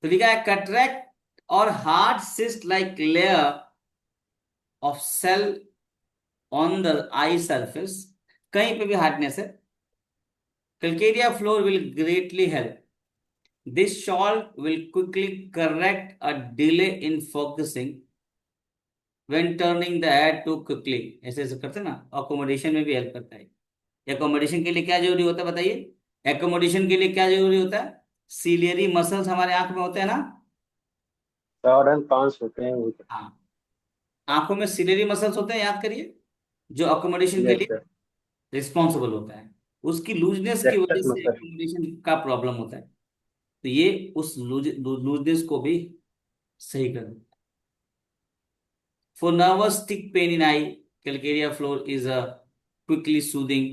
तो लिखा है कैटरेक्ट और hard cyst like layer of cell on the eye surface, कहीं पे भी हार्डनेस है, calcarea floor will greatly help. This salt will quickly correct a delay in focusing when turning the head too quickly। ऐसे ऐसे करते हैं ना, accommodation में भी हेल्प करता है। एकोमोडेशन के लिए क्या जरूरी होता है बताइए? एकोमोडेशन के लिए क्या जरूरी होता है? सीलियरी मसल्स हमारे आंख में होते हैं ना। 4 और 5 होते हैं वो। हाँ, आंखों में सीलियरी मसल्स होते हैं, याद करिए, जो अकोमोडेशन के यस लिए सर। रिस्पॉन्सिबल होता है। उसकी लूजनेस की वजह रेक्टस से मसल। एकोमोडेशन का प्रॉब्लम होता है। तो ये उस लूजनेस को भी सही कर देता है। For nervous stick pain in eye, calcarea floor is a quickly soothing.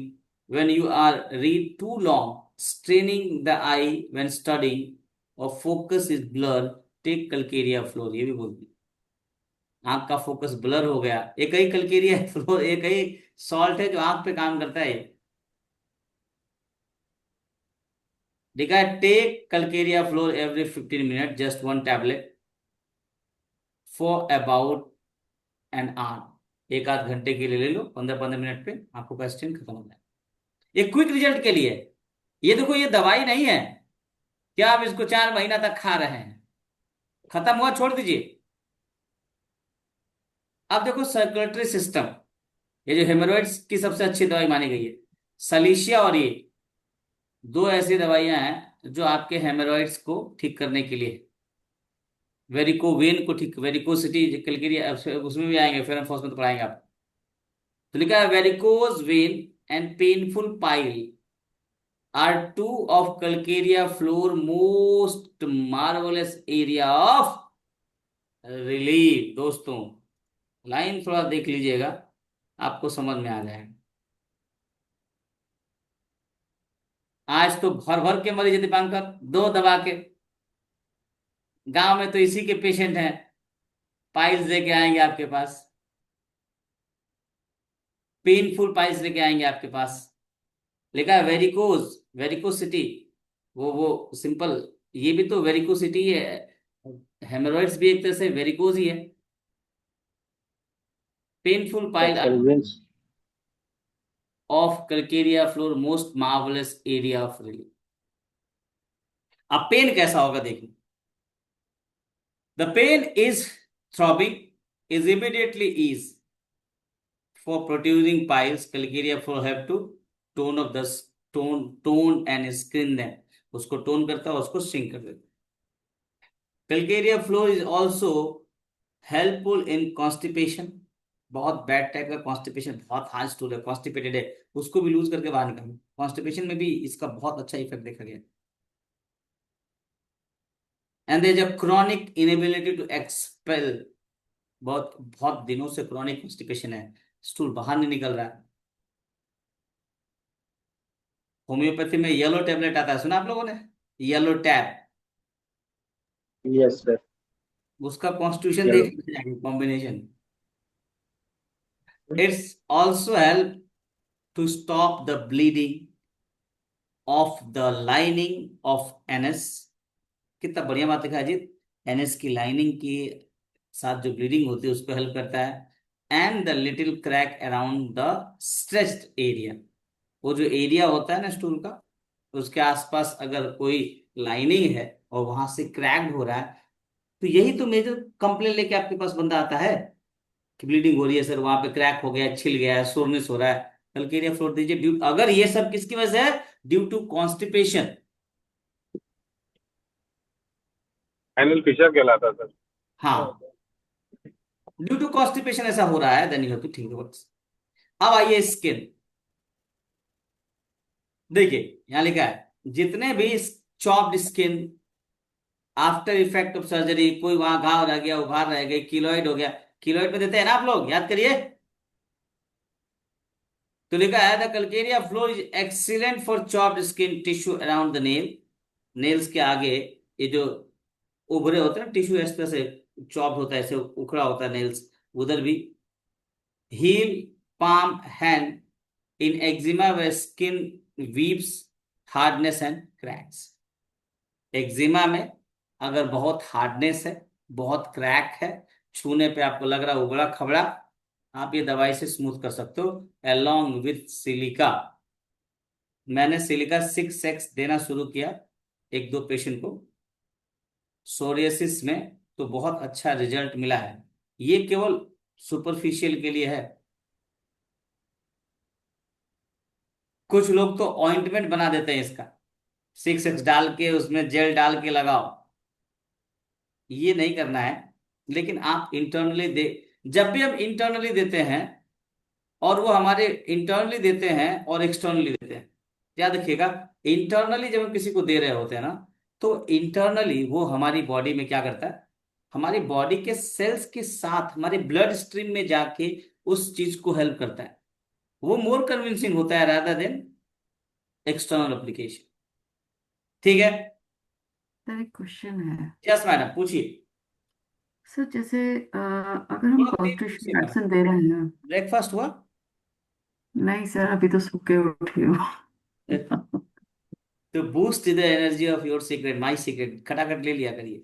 When you are read too long, straining the eye when studying, or focus is blurred, take calcarea floor। ये भी बोलती है। आंख का फोकस ब्लर हो गया, एक ही Calcarea floor, एक ही सॉल्ट है जो आंख पे काम करता है। देखा है, take calcarea floor every 15 minute, just 1 tablet for about an hour. 1 आध घंटे के लिए ले लो, 15-15 मिनट पे आपको का स्टेन खत्म हो जाए। ये क्विक रिजल्ट के लिए। ये देखो, ये दवाई नहीं है क्या आप इसको 4 महीना तक खा रहे हैं, खत्म हुआ छोड़ दीजिए। अब देखो सर्कुलेटरी सिस्टम, ये जो हेमोरॉइड्स की सबसे अच्छी दवाई मानी गई है, सलीशिया और ये दो ऐसी दवाइयां हैं जो आपके हेमोरॉइड्स को ठीक करने के लिए, वेरिको वेन को ठीक, वेरिकोसिटी कलकेरिया उसमें भी आएंगे, फिर हम में तो पढ़ाएंगे आप। तो लिखा है varicose vein and painful pile are two of Calcarea floor most marvelous area of relief। दोस्तों लाइन थोड़ा देख लीजिएगा, आपको समझ में आ जाएगा। आज तो भर भर के मरीज है दीपांकर, दो दबा के। गांव में तो इसी के पेशेंट हैं, पाइल्स लेके आएंगे आपके पास, पेनफुल पाइल्स लेके आएंगे आपके पास। लिखा है वेरिकोज, वेरिकोसिटी, वो सिंपल, ये भी तो वेरिकोसिटी है, हेमोरॉइड्स भी एक तरह से वेरिकोज ही है। Painful pile sir veins. of Calcarea floor most marvelous area of relief। अब पेन कैसा होगा देखिए। The pain is throbbing is immediately ease for protruding piles। Calcarea floor have to tone of the tone and screen them। उसको tone करता है, उसको shrink कर देता है। Calcarea floor is also helpful in constipation। बहुत बैड टाइप का constipation, बहुत हार्ड स्टूल है, कॉन्स्टिपेटेड है, उसको भी लूज करके बाहर निकालो। कॉन्स्टिपेशन में भी इसका बहुत अच्छा इफेक्ट देखा गया। And there is a chronic inability to expel. बहुत बहुत दिनों से क्रॉनिक कॉन्स्टिपेशन है, स्टूल बाहर नहीं निकल रहा है। होम्योपैथी में येलो टैबलेट आता है, सुना आप लोगों ने? Yellow tab, yes sir. उसका कॉन्स्टिट्यूशन येलो। देख लीजिए, combination. It's also help to stop the bleeding of the lining of anus. कितना बढ़िया बात लिखा है अजीत, एनएस की लाइनिंग के साथ जो ब्लीडिंग होती है उसको हेल्प करता है। And the little crack around the stretched area, वो जो एरिया होता है ना स्टूल का, उसके आसपास अगर कोई लाइनिंग है और वहां से क्रैक्ड हो रहा है, तो यही तो मेजर कंप्लेन लेके आपके पास बंदा आता है कि ब्लीडिंग हो रही है सर, वहां पे क्रैक हो गया, छिल गया है, सोरनेस हो रहा है, कैलकेरिया फ्लोर दीजिए। ड्यू, अगर ये सब किसकी वजह से है? Due to constipation. Final fissure कहलाता सर। हाँ, ड्यू टू कॉन्स्टिपेशन ऐसा हो रहा है, then you have to think about. अब आइए स्किन, देखिए यहां लिखा है जितने भी chopped skin after effect of surgery, कोई वहां घाव रह गया, उभार रह गई, कीलोइड हो गया, कीलोइड में देते हैं ना आप लोग, याद करिए। तो लिखा है the Calcarea fluor is excellent for chopped skin tissue around the nail, nails के आगे ये जो उभरे होते हैं टिश्यू, इस तरह से चॉप होता है, ऐसे उखड़ा होता है नेल्स, उधर भी। Heel palm hand in eczema where skin weeps, hardness and cracks। Eczema में अगर बहुत हार्डनेस है, बहुत क्रैक है, छूने पे आपको लग रहा है उबड़ा खबड़ा, आप ये दवाई से स्मूथ कर सकते हो along with सिलिका। मैंने सिलिका 6x देना शुरू किया एक दो पेशेंट को सोरियासिस में, तो बहुत अच्छा रिजल्ट मिला है। ये केवल सुपरफिशियल के लिए है। कुछ लोग तो ऑइंटमेंट बना देते हैं इसका, 6x डाल के उसमें जेल डाल के लगाओ, ये नहीं करना है। लेकिन आप इंटरनली दे, जब भी हम इंटरनली देते हैं, और वो हमारे इंटरनली देते हैं और एक्सटर्नली देते हैं, याद रखिएगा। इंटरनली जब हम किसी को दे रहे होते हैं ना, तो इंटरनली वो हमारी बॉडी में क्या करता है, हमारी बॉडी के सेल्स के साथ हमारे ब्लड स्ट्रीम में जाके उस चीज को हेल्प करता है। वो मोर कन्विंसिंग होता है रादर देन एक्सटर्नल एप्लीकेशन। ठीक है। सर एक क्वेश्चन है। यस मैडम, पूछिए। सर जैसे अगर हम कॉन्स्टिट्यूशन मेडिसिन दे रहे हैं। ब्रेकफास्ट हुआ? नहीं सर, अभी तो सो के उठी हूँ। तो boost the energy of your secret, my secret खटाखट ले लिया करिए।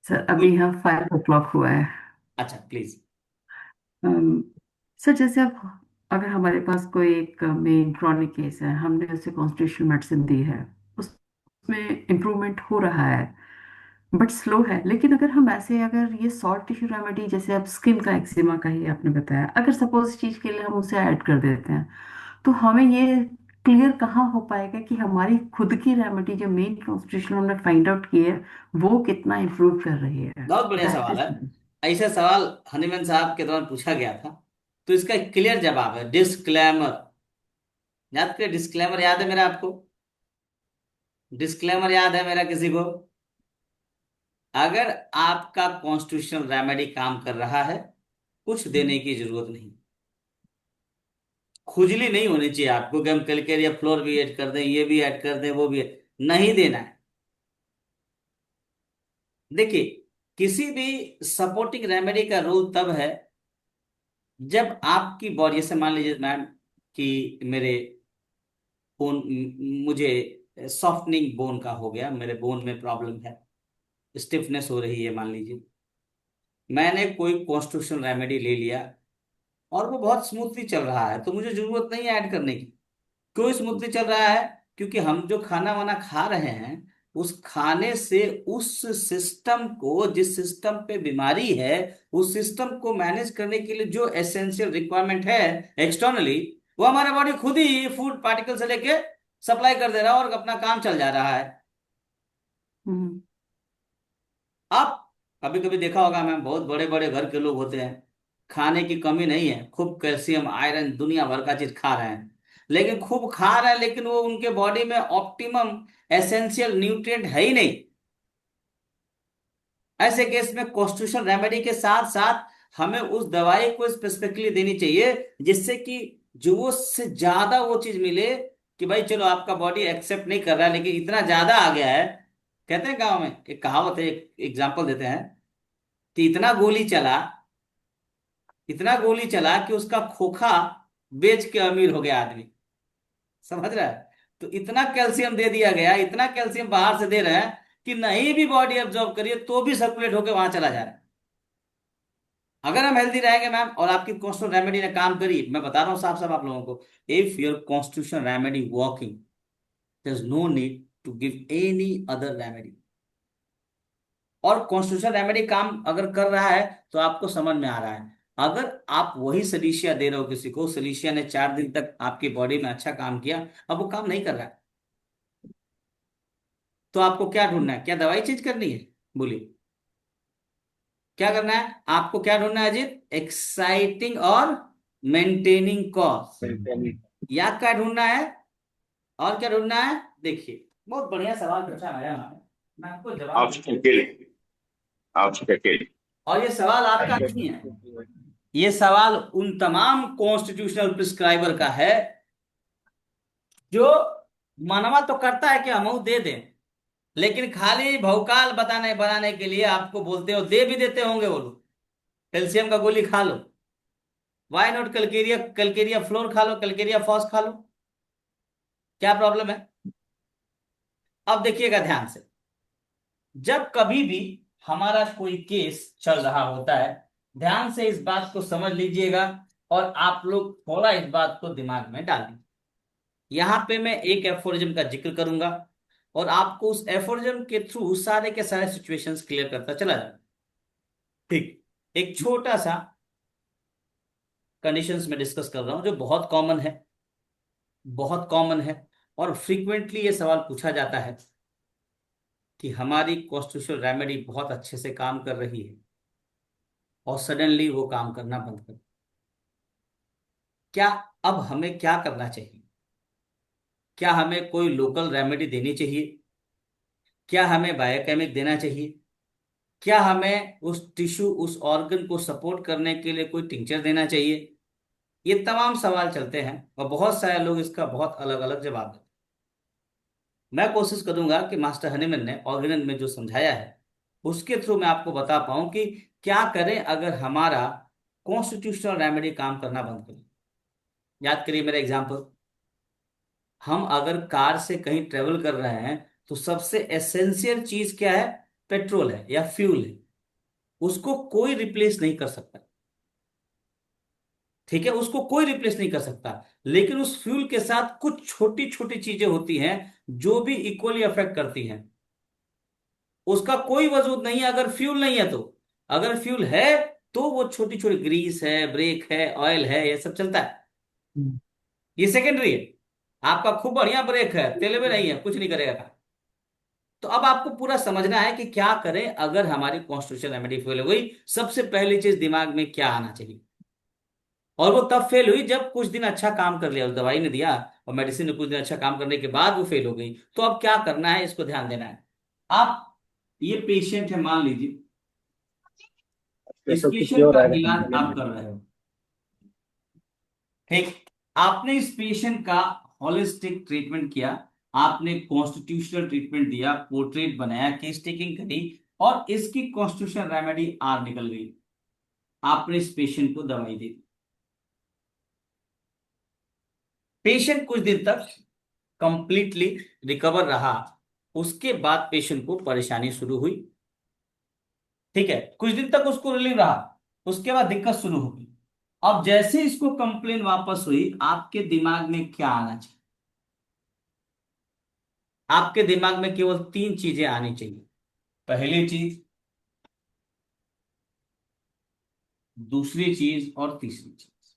सर अभी यहाँ 5 o'clock हुआ है। अच्छा प्लीज। अम, सर जैसे अब अगर हमारे पास कोई एक मेन क्रॉनिक केस है, हमने उसे कॉन्स्टिट्यूशन मेडिसिन दी है, उसमें इम्प्रूवमेंट हो रहा है बट स्लो है, लेकिन अगर हम ऐसे अगर ये सॉफ्ट टिश्यू रेमेडी जैसे अब स्किन का एक्जिमा का ही आपने बताया, अगर सपोज इस चीज के लिए हम उसे ऐड कर देते हैं, तो हमें ये क्लियर कहाँ हो पाएगा कि हमारी खुद की रेमेडी जो मेन कॉन्स्टिट्यूशन हमने फाइंड आउट की है वो कितना इम्प्रूव कर रही है। बहुत बढ़िया दैट सवाल है। इज। ऐसा सवाल हनीमैन साहब के दौरान पूछा गया था, तो इसका क्लियर जवाब है डिस्क्लेमर। याद करिए, डिस्क्लेमर याद है मेरा आपको? डिस्क्लेमर याद है मेरा किसी को? अगर आपका कॉन्स्टिट्यूशनल रेमेडी काम कर रहा है, कुछ देने की जरूरत नहीं। खुजली नहीं होनी चाहिए आपको कि हम कैलकेरिया फ्लोर भी ऐड कर दें, ये भी ऐड कर दें, वो भी नहीं देना है। देखिए, किसी भी सपोर्टिंग रेमेडी का रोल तब है जब आपकी बॉडी, जैसे मान लीजिए मैम कि मेरे बोन, मुझे सॉफ्टनिंग बोन का हो गया, मेरे बोन में प्रॉब्लम है, स्टिफनेस हो रही है मान लीजिए, मैंने कोई कॉन्स्टिट्यूशनल रेमेडी ले लिया और वो बहुत स्मूथली चल रहा है, तो मुझे जरूरत नहीं है ऐड करने की। क्यों स्मूथली चल रहा है? क्योंकि हम जो खाना वाना खा रहे हैं, उस खाने से उस सिस्टम को, जिस सिस्टम पे बीमारी है, उस सिस्टम को मैनेज करने के लिए जो एसेंशियल रिक्वायरमेंट है एक्सटर्नली, वो हमारा बॉडी खुद ही फूड पार्टिकल से लेके सप्लाई कर दे रहा है और अपना काम चल जा रहा है। हम्म। आप कभी कभी देखा होगा मैम, बहुत बड़े बड़े घर के लोग होते हैं, खाने की कमी नहीं है, खूब कैल्शियम आयरन दुनिया भर का चीज खा रहे हैं, लेकिन खूब खा रहे हैं, लेकिन वो उनके बॉडी में ऑप्टिमम एसेंशियल न्यूट्रिएंट है ही नहीं। ऐसे केस में कॉन्स्टिट्यूशन रेमेडी के साथ साथ हमें उस दवाई को स्पेसिफिकली देनी चाहिए, जिससे कि जो से ज्यादा वो चीज मिले कि भाई चलो आपका बॉडी एक्सेप्ट नहीं कर रहा है, लेकिन इतना ज्यादा आ गया है। कहते हैं गांव में एक कहावत है, एक एग्जाम्पल देते हैं कि इतना गोली चला, इतना गोली चला कि उसका खोखा बेच के अमीर हो गया आदमी। समझ रहा है? तो इतना कैल्शियम दे दिया गया, इतना कैल्शियम बाहर से दे रहे हैं कि नहीं भी बॉडी एब्जॉर्ब करिए तो भी सर्कुलेट होकर वहां चला जा रहा है। अगर हम हेल्दी रहेंगे मैम, और आपकी कॉन्स्टिट्यूशन रेमेडी ने काम करी, मैं बता रहा हूँ साफ साफ आप लोगों को, if your constitution remedy working, there is no need to give any other remedy. और कॉन्स्टिट्यूशन रेमेडी काम अगर कर रहा है तो आपको समझ में आ रहा है। अगर आप वही सलीशिया दे रहे हो किसी को, सलीशिया ने 4 दिन तक आपकी बॉडी में अच्छा काम किया, अब वो काम नहीं कर रहा है, तो आपको क्या ढूंढना है? क्या दवाई चेंज करनी है? बोलिए, क्या करना है आपको? क्या ढूंढना है अजीत? एक्साइटिंग और मेंटेनिंग कॉज, या क्या ढूंढना है? और क्या ढूंढना है? देखिए, बहुत बढ़िया सवाल पूछा मैडम आपने, मैं आपको जवाब ऑप्शन के लिए, ऑप्शन के लिए। और ये सवाल आपका नहीं है, ये सवाल उन तमाम कॉन्स्टिट्यूशनल प्रिस्क्राइबर का है जो मनवा तो करता है कि हम दे दें, लेकिन खाली भौकाल बताने बनाने के लिए आपको बोलते हो, दे भी देते होंगे वो लोग, कैल्शियम का गोली खा लो, why not calcarea, calcarea fluor खा लो, कैलकेरिया फॉस खा लो, क्या प्रॉब्लम है? अब देखिएगा ध्यान से, जब कभी भी हमारा कोई केस चल रहा होता है, ध्यान से इस बात को समझ लीजिएगा और आप लोग थोड़ा इस बात को दिमाग में डाल लीजिए। यहां पे मैं एक एफोरिज्म का जिक्र करूंगा और आपको उस एफोरिज्म के थ्रू सारे के सारे सिचुएशंस क्लियर करता चला जाए। ठीक, एक छोटा सा कंडीशंस में डिस्कस कर रहा हूं जो बहुत कॉमन है, बहुत कॉमन है, और फ्रीक्वेंटली ये सवाल पूछा जाता है कि हमारी कॉन्स्टिट्यूशनल रेमेडी बहुत अच्छे से काम कर रही है और सडनली वो काम करना बंद कर, क्या अब हमें क्या करना चाहिए? क्या हमें कोई लोकल रेमेडी देनी चाहिए? क्या हमें बायोकेमिक देना चाहिए? क्या हमें उस टिश्यू, उस ऑर्गन को सपोर्ट करने के लिए कोई टिंचर देना चाहिए? ये तमाम सवाल चलते हैं और बहुत सारे लोग इसका बहुत अलग अलग जवाब देते हैं। मैं कोशिश करूंगा कि मास्टर हनीमैन ने ऑर्गेनन में जो समझाया है उसके थ्रू मैं आपको बता पाऊं कि क्या करें अगर हमारा कॉन्स्टिट्यूशनल रेमेडी काम करना बंद करे। याद करिए मेरा एग्जांपल, हम अगर कार से कहीं ट्रेवल कर रहे हैं तो सबसे एसेंशियल चीज क्या है? पेट्रोल है या फ्यूल है, उसको कोई रिप्लेस नहीं कर सकता। ठीक है, उसको कोई रिप्लेस नहीं कर सकता, लेकिन उस फ्यूल के साथ कुछ छोटी छोटी चीजें होती हैं जो भी इक्वली अफेक्ट करती हैं। उसका कोई वजूद नहीं है अगर फ्यूल नहीं है तो, अगर फ्यूल है तो वो छोटी छोटी ग्रीस है, ब्रेक है, ऑयल है, ये सब चलता है। ये सेकेंडरी है। आपका खूब बढ़िया ब्रेक है, तेल में नहीं है, कुछ नहीं करेगा। तो अब आपको पूरा समझना है कि क्या करें अगर हमारी कॉन्स्टिट्यूशन रेमेडी फेल हो गई। सबसे पहली चीज दिमाग में क्या आना चाहिए, और वो तब फेल हुई जब कुछ दिन अच्छा काम कर लिया, उस दवाई ने दिया और मेडिसिन ने कुछ दिन अच्छा काम करने के बाद वो फेल हो गई। तो अब क्या करना है, इसको ध्यान देना है। आप, ये पेशेंट है मान लीजिए, इस सब कुछ पेशेंट क्योर का आएगा इलाज आप कर रहे हो, ठीक, आपने इस पेशेंट का होलिस्टिक ट्रीटमेंट किया, आपने कॉन्स्टिट्यूशनल ट्रीटमेंट दिया, पोर्ट्रेट बनाया, केस टेकिंग करी, और इसकी कॉन्स्टिट्यूशनल रेमेडी आर निकल गई। आपने इस पेशेंट को दवाई दी, पेशेंट कुछ दिन तक कंप्लीटली रिकवर रहा, उसके बाद पेशेंट को परेशानी शुरू हुई। ठीक है, कुछ दिन तक उसको रिलीव रहा, उसके बाद दिक्कत शुरू हो गई। अब जैसे इसको कंप्लेन वापस हुई, आपके दिमाग में क्या आना चाहिए? आपके दिमाग में केवल तीन चीजें आनी चाहिए। पहली चीज, दूसरी चीज और तीसरी चीज।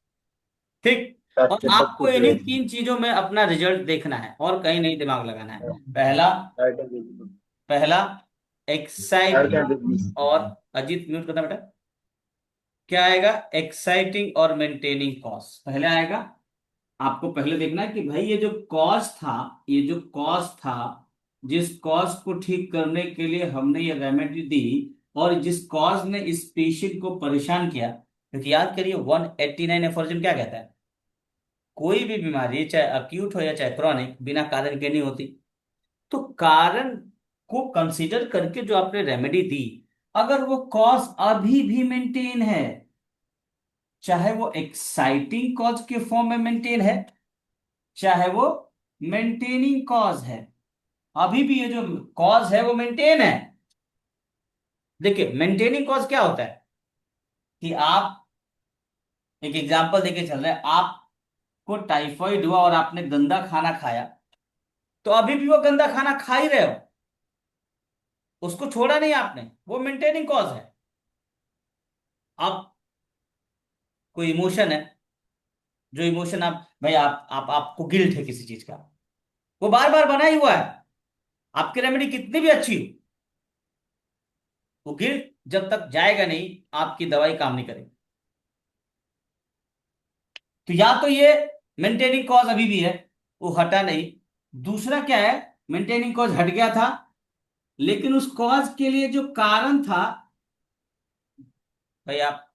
ठीक, और सब आपको कुछ इन्हीं तीन चीजों में अपना रिजल्ट देखना है और कहीं नहीं दिमाग लगाना है। पहला, पहला एक्साइटिंग और, अजीत म्यूट करना बेटा, क्या आएगा? एक्साइटिंग और मेंटेनिंग कॉज पहले आएगा। आपको पहले देखना है कि भाई ये जो कॉज था, ये जो कॉज था, जिस कॉज को ठीक करने के लिए हमने ये रेमेडी दी और जिस कॉज ने इस पेशेंट को परेशान किया, क्योंकि याद करिए 189 एफॉर्जन क्या कहता है? कोई भी बीमारी चाहे अक्यूट हो या चाहे क्रॉनिक बिना कारण के नहीं होती। तो कारण को कंसीडर करके जो आपने रेमेडी दी, अगर वो कॉज अभी भी मेंटेन है, चाहे वो एक्साइटिंग कॉज के फॉर्म में मेंटेन है, चाहे वो मेंटेनिंग कॉज है, अभी भी ये जो कॉज है वो मेंटेन है। देखिए मेंटेनिंग कॉज क्या होता है कि आप, एक एग्जांपल देके चल रहे हैं, आपको टाइफाइड हुआ और आपने गंदा खाना खाया, तो अभी भी वो गंदा खाना खा ही रहे हो, उसको छोड़ा नहीं आपने, वो मेंटेनिंग कॉज है। अब कोई इमोशन है, जो इमोशन आप, भाई आप आपको गिल्ट है किसी चीज का, वो बार बार बना ही हुआ है, आपकी रेमेडी कितनी भी अच्छी हो, वो गिल्ट जब तक जाएगा नहीं आपकी दवाई काम नहीं करेगी। तो या तो ये मेंटेनिंग कॉज अभी भी है, वो हटा नहीं। दूसरा क्या है, मेंटेनिंग कॉज हट गया था, लेकिन उस कॉज के लिए जो कारण था, भाई आप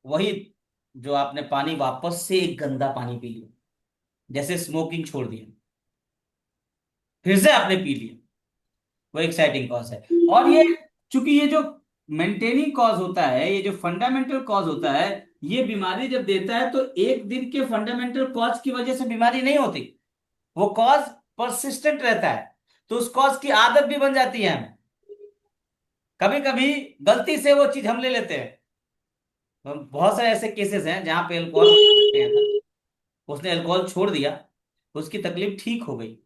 वही, जो आपने पानी वापस से एक गंदा पानी पी लिया, जैसे स्मोकिंग छोड़ दिया, फिर से आपने पी लिया, वो एक्साइटिंग कॉज है। और ये चूंकि ये जो मेंटेनिंग कॉज होता है, ये जो फंडामेंटल कॉज होता है, ये बीमारी जब देता है तो एक दिन के फंडामेंटल कॉज की वजह से बीमारी नहीं होती, वो कॉज परसिस्टेंट रहता है। तो उस कॉज की आदत भी बन जाती है हमें। कभी कभी गलती से वो चीज हम ले लेते हैं। तो बहुत सारे ऐसे केसेस हैं जहां पे अल्कोहल था, उसने अल्कोहल छोड़ दिया, उसकी तकलीफ ठीक हो गई,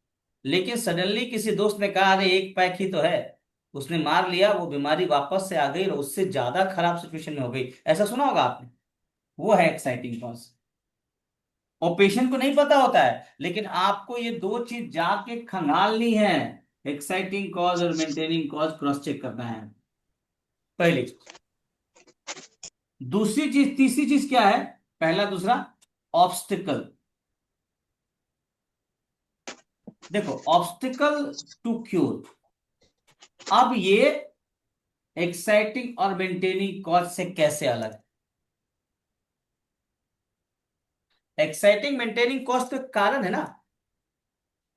लेकिन सडनली किसी दोस्त ने कहा अरे एक पैक ही तो है, उसने मार लिया, वो बीमारी वापस से आ गई और उससे ज्यादा खराब सिचुएशन में हो गई। ऐसा सुना होगा आपने। वो है एक्साइटिंग कॉज। और पेशेंट को नहीं पता होता है, लेकिन आपको ये दो चीज जाके खंगालनी है, एक्साइटिंग कॉज और मेंटेनिंग कॉज क्रॉस चेक करना है, पहली चीज। दूसरी चीज, तीसरी चीज क्या है, पहला दूसरा, ऑब्स्टिकल। देखो, ऑब्स्टिकल टू क्यूर, अब ये एक्साइटिंग और मेंटेनिंग कॉज से कैसे अलग है। एक्साइटिंग मेंटेनिंग कॉज तो एक कारण है ना।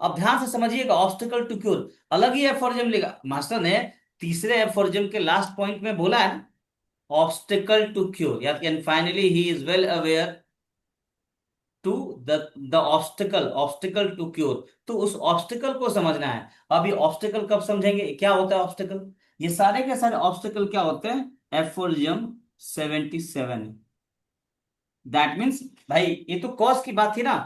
अब ध्यान से समझिएगा, ऑब्स्टिकल टू क्यूर अलग ही एफोरिज्म लेगा मास्टर ने। तीसरे एफोरिज्म के लास्ट पॉइंट में बोला है ना, ऑब्स्टिकल टू क्यूर, या and finally he is well aware to the obstacle, obstacle to cure. तो उस ऑब्स्टिकल को समझना है। अब ये ऑब्स्टिकल कब समझेंगे, क्या होता है ऑब्स्टिकल। ये सारे के सारे ऑब्स्टिकल क्या होते हैं, एफोरिज्म 77। दैट मीन्स, भाई ये तो कॉज की बात थी ना,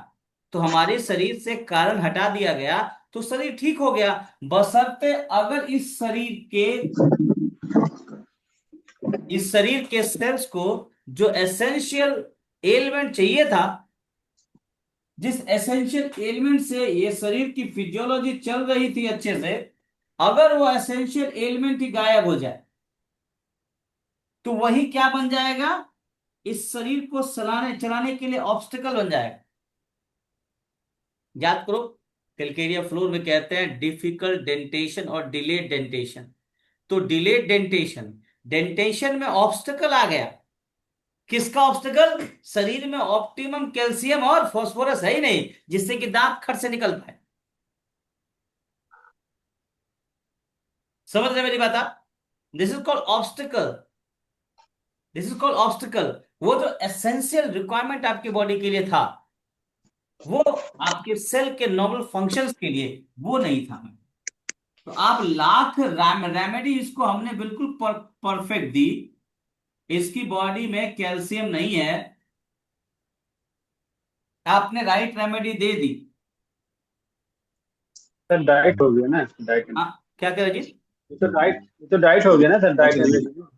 तो हमारे शरीर से कारण हटा दिया गया तो शरीर ठीक हो गया, बशर्ते अगर इस शरीर के सेल्स को जो एसेंशियल एलिमेंट चाहिए था, जिस एसेंशियल एलिमेंट से ये शरीर की फिजियोलॉजी चल रही थी अच्छे से, अगर वो एसेंशियल एलिमेंट ही गायब हो जाए तो वही क्या बन जाएगा, इस शरीर को चलाने चलाने के लिए ऑब्स्टिकल बन जाएगा। याद करो, कैलकेरिया फ्लोर में कहते हैं डिफिकल्ट डेंटेशन और डिलेड डेंटेशन। तो डिलेड डेंटेशन, डेंटेशन में ऑब्स्टिकल आ गया। किसका ऑब्स्टिकल, शरीर में ऑप्टिमम कैल्शियम और फास्फोरस है ही नहीं जिससे कि दांत खट से निकल पाए। समझ रहे मेरी बात आप। This is called obstacle, this is called obstacle. वो जो एसेंशियल रिक्वायरमेंट आपकी बॉडी के लिए था, वो आपके सेल के नॉर्मल फंक्शंस के लिए वो नहीं था। तो आप लाख रेमेडी इसको हमने बिल्कुल परफेक्ट दी, इसकी बॉडी में कैल्शियम नहीं है, आपने राइट रेमेडी दे दी। सर डाइट हो गया ना, डाइट। क्या कह रहे जी। ये तो डाइट हो गया ना सर, डाइट।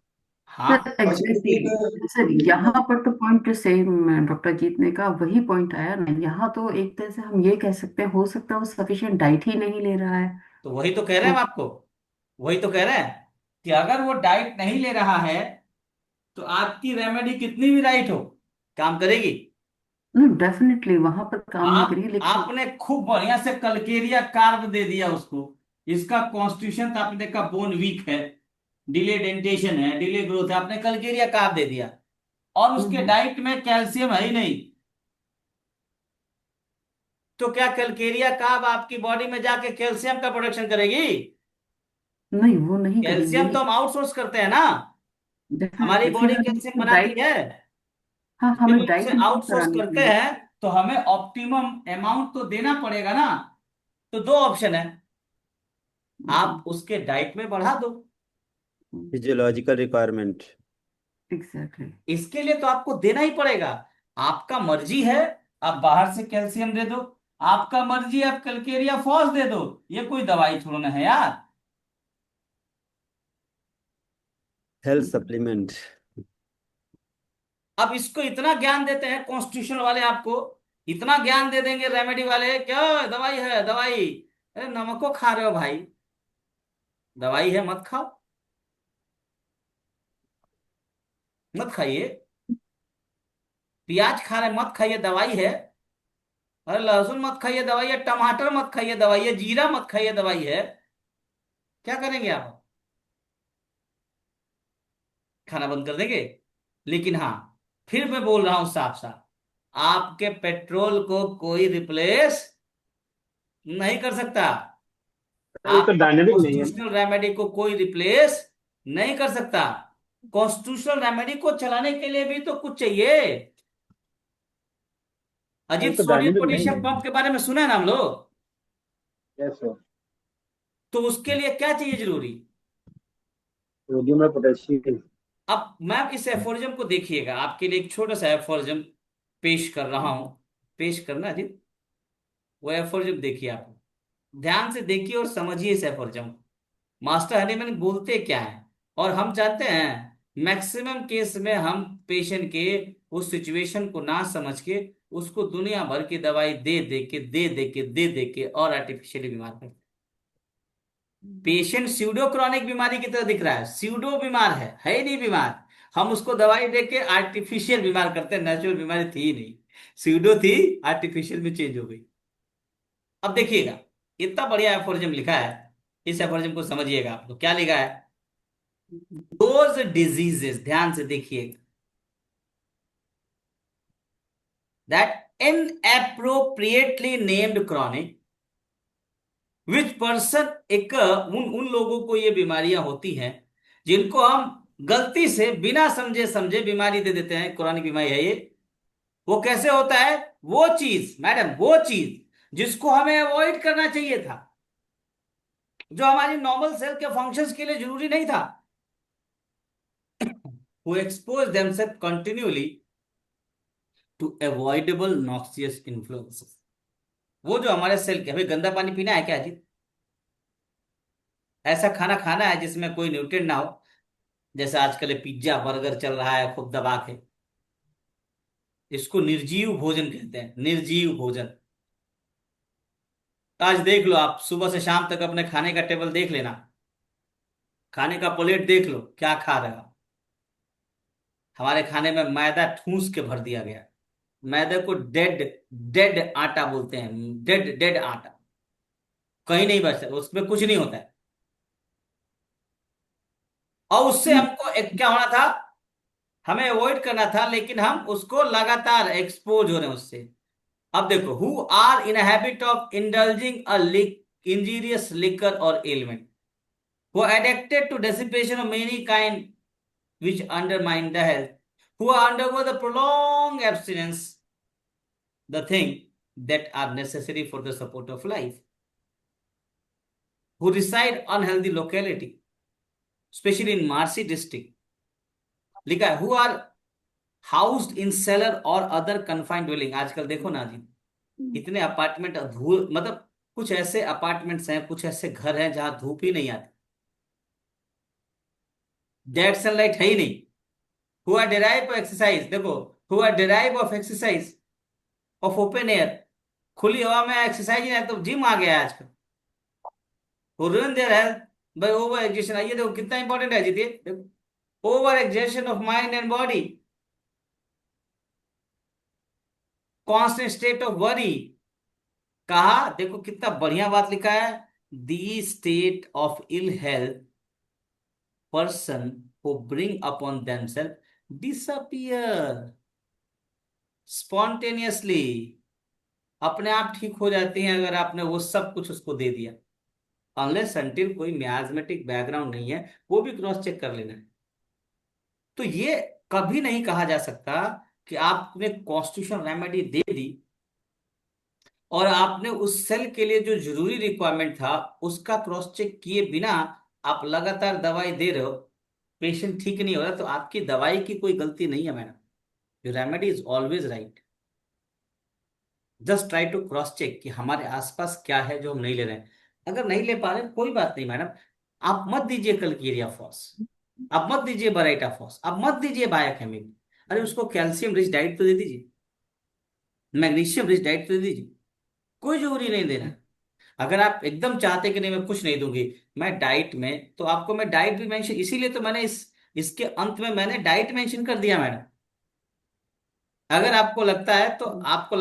हाँ, सर एग्जैक्टली सर, यहाँ पर तो पॉइंट सेम डॉक्टर जीत ने कहा, वही पॉइंट आया ना। यहाँ तो एक तरह से हम ये कह सकते हैं, हो सकता है वो सफिशिएंट डाइट ही नहीं ले रहा है। तो वही तो कह रहे हैं तो हम आपको, वही तो कह रहे हैं कि अगर वो डाइट नहीं ले रहा है तो आपकी रेमेडी कितनी भी राइट हो, काम करेगी। डेफिनेटली वहां पर काम नहीं करेगी, लेकिन आपने खूब बढ़िया से कलकेरिया कार्ब दे दिया उसको, इसका कॉन्स्टिट्यूशन तो आपने देखा बोन वीक है, डिले डेंटेशन है, डिले ग्रोथ है, आपने कलकेरिया कार्ब दे दिया, और उसके हम्म, डाइट में कैल्शियम है ही नहीं। तो क्या कलकेरिया कार्ब आपकी बॉडी में जाके कैल्शियम का प्रोडक्शन करेगी। नहीं वो नहीं कैल्शियम तो करेगी हम आउटसोर्स करते हैं ना, हमारी डेफिनेटली। फिर बॉडी हमें कैल्शियम उसको बनाती डाइट, है। हाँ जब हमें हम डाइट उसे इंप्रूव आउटसोर्स करानी करते पड़ेगी। हैं तो हमें ऑप्टिमम अमाउंट तो देना पड़ेगा ना। तो दो ऑप्शन है, आप उसके डाइट में बढ़ा दो, फिजियोलॉजिकल रिक्वायरमेंट। एग्जैक्टली। इसके लिए तो आपको देना ही पड़ेगा। आपका मर्जी है, आप बाहर से कैल्शियम दे दो, आपका मर्जी है आप कलकेरिया फॉस दे दो, ये कोई दवाई थोड़ा ना है यार। Health supplement. अब इसको इतना ज्ञान देते हैं कॉन्स्टिट्यूशन वाले, आपको इतना ज्ञान दे देंगे रेमेडी वाले, क्या दवाई है दवाई। अरे नमको खा रहे हो भाई, दवाई है मत खाओ, मत खाइए। प्याज खा रहे मत खाइए, दवाई है। अरे लहसुन मत खाइए, दवाई है। टमाटर मत खाइए, दवाई है। जीरा मत खाइए, दवाई है। क्या करेंगे आप, खाना बंद कर देंगे। लेकिन हाँ, फिर मैं बोल रहा हूं साफ साफ, आपके पेट्रोल को कोई रिप्लेस नहीं कर सकता। सर ये तो आपका डायनेमिक नहीं है ना। कॉन्स्टिट्यूशनल रेमेडी को कोई रिप्लेस नहीं कर सकता। कॉन्स्टिट्यूशनल रेमेडी को चलाने के लिए भी तो कुछ चाहिए। सर ये अजीत, तो सोडियम डायनेमिक नहीं पोटेशियम है। पंप के बारे में सुना है ना हम लोग? Yes sir. तो उसके लिए क्या चाहिए जरूरी? सोडियम और पोटेशियम। अब मैम इस एफोरिज्म को देखिएगा, आपके लिए एक छोटा सा एफोरिज्म पेश कर रहा हूं। पेश करना अजीत, वो एफोरिज्म देखिए आप, ध्यान से देखिए और समझिए इस एफोरिज्म को। मास्टर हनीमैन बोलते क्या है, और हम जानते हैं मैक्सिमम केस में हम पेशेंट के उस सिचुएशन को ना समझ के उसको दुनिया भर की दवाई दे दे के और आर्टिफिशियली बीमार करते हैं। पेशेंट स्यूडो क्रॉनिक बीमारी की तरह दिख रहा है, स्यूडो बीमार है ही नहीं बीमार। हम उसको दवाई दे के आर्टिफिशियल बीमार करते हैं, नेचुरल बीमारी थी ही नहीं, स्यूडो थी, आर्टिफिशियल में चेंज हो गई। अब देखिएगा, इतना बढ़िया एफोरिज्म लिखा है, इस एफोरिज्म को समझिएगा आप। तो क्या लिखा है? दोज डिजीजेस, ध्यान से देखिएगा, that इनएप्रोप्रिएटली named chronic, which person, एक उन उन लोगों को ये बीमारियां होती हैं जिनको हम गलती से बिना समझे समझे बीमारी दे देते हैं, क्रॉनिक बीमारी है ये। वो कैसे होता है? वो चीज मैडम, वो चीज जिसको हमें अवॉइड करना चाहिए था, जो हमारी नॉर्मल सेल के फंक्शंस के लिए जरूरी नहीं था, who expose themselves continually to avoidable noxious influences। वो जो हमारे सेल के, भाई गंदा पानी पीना है क्या जी? ऐसा खाना खाना है जिसमें कोई न्यूट्रिएंट ना हो, जैसे आजकल ये पिज्जा बर्गर चल रहा है खूब दबा के, इसको निर्जीव भोजन कहते हैं, निर्जीव भोजन। आज देख लो आप, सुबह से शाम तक अपने खाने का टेबल देख लेना, खाने का प्लेट देख लो, क्या खा रहे हो? हमारे खाने में मैदा ठूस के भर दिया गया। मैदे को डेड डेड आटा बोलते हैं, डेड डेड आटा, कहीं नहीं बचता, उसमें कुछ नहीं होता है। और उससे हमको एक क्या होना था, हमें अवॉइड करना था, लेकिन हम उसको लगातार एक्सपोज हो रहे हैं उससे। अब देखो, who are in habit of indulging a injurious liquor और element, who are addicted to dissipation of many kind which undermine the health, who undergo the prolonged abstinence, the thing that are necessary for the support of life, who reside unhealthy locality, especially in Marsi district, लिखा है, who are housed in cellar or other confined dwelling। आजकल देखो ना जी, इतने apartment धूल, मतलब कुछ ऐसे अपार्टमेंट्स हैं, कुछ ऐसे घर हैं जहां धूप ही नहीं आती, डेड सनलाइट है ही नहीं। Who are derive of exercise, देखो, who are derive of exercise of open air, खुली हवा में एक्सरसाइज नहीं है तो जिम आ गया है आजकल। Who ruin their health by over exertion, ये देखो कितना इंपॉर्टेंट है जी, देखो, over exertion of mind and body, constant state of worry. कहा, देखो कितना बढ़िया बात लिखा है, the state of ill health person who bring upon themselves disappear spontaneously, अपने आप ठीक हो जाती हैं अगर आपने वो सब कुछ उसको दे दिया, अनलेस अनटिल कोई मियाजमेटिक बैकग्राउंड नहीं है, वो भी क्रॉस चेक कर लेना है। तो ये कभी नहीं कहा जा सकता कि आपने कॉन्स्टिट्यूशन रेमेडी दे दी और आपने उस सेल के लिए जो जरूरी रिक्वायरमेंट था उसका क्रॉस चेक किए बिना आप लगातार दवाई दे रहे हो, पेशेंट ठीक नहीं हो रहा, तो आपकी दवाई की कोई गलती नहीं है madam. Your remedy is always right. Just try to cross check कि हमारे आसपास क्या है जो हम नहीं ले रहे हैं। अगर नहीं ले पा रहे कोई बात नहीं मैडम, आप मत दीजिए कल्केरिया फॉस, आप मत दीजिए बराइटा फॉस, आप मत दीजिए बायोकेमिक, अरे उसको कैल्शियम रिच डाइट तो दे दीजिए, मैग्नीशियम रिच डाइट तो दे दीजिए, कोई जरूरी नहीं देना। अगर आप एकदम चाहते कि नहीं मैं कुछ नहीं दूंगी, मैं डाइट में, तो आपको मैं डाइट भी मेंशन, इसीलिए तो मैंने इसके अंत में मैंने डाइट मेंशन कर दिया मैडम। अगर आपको लगता है तो आपको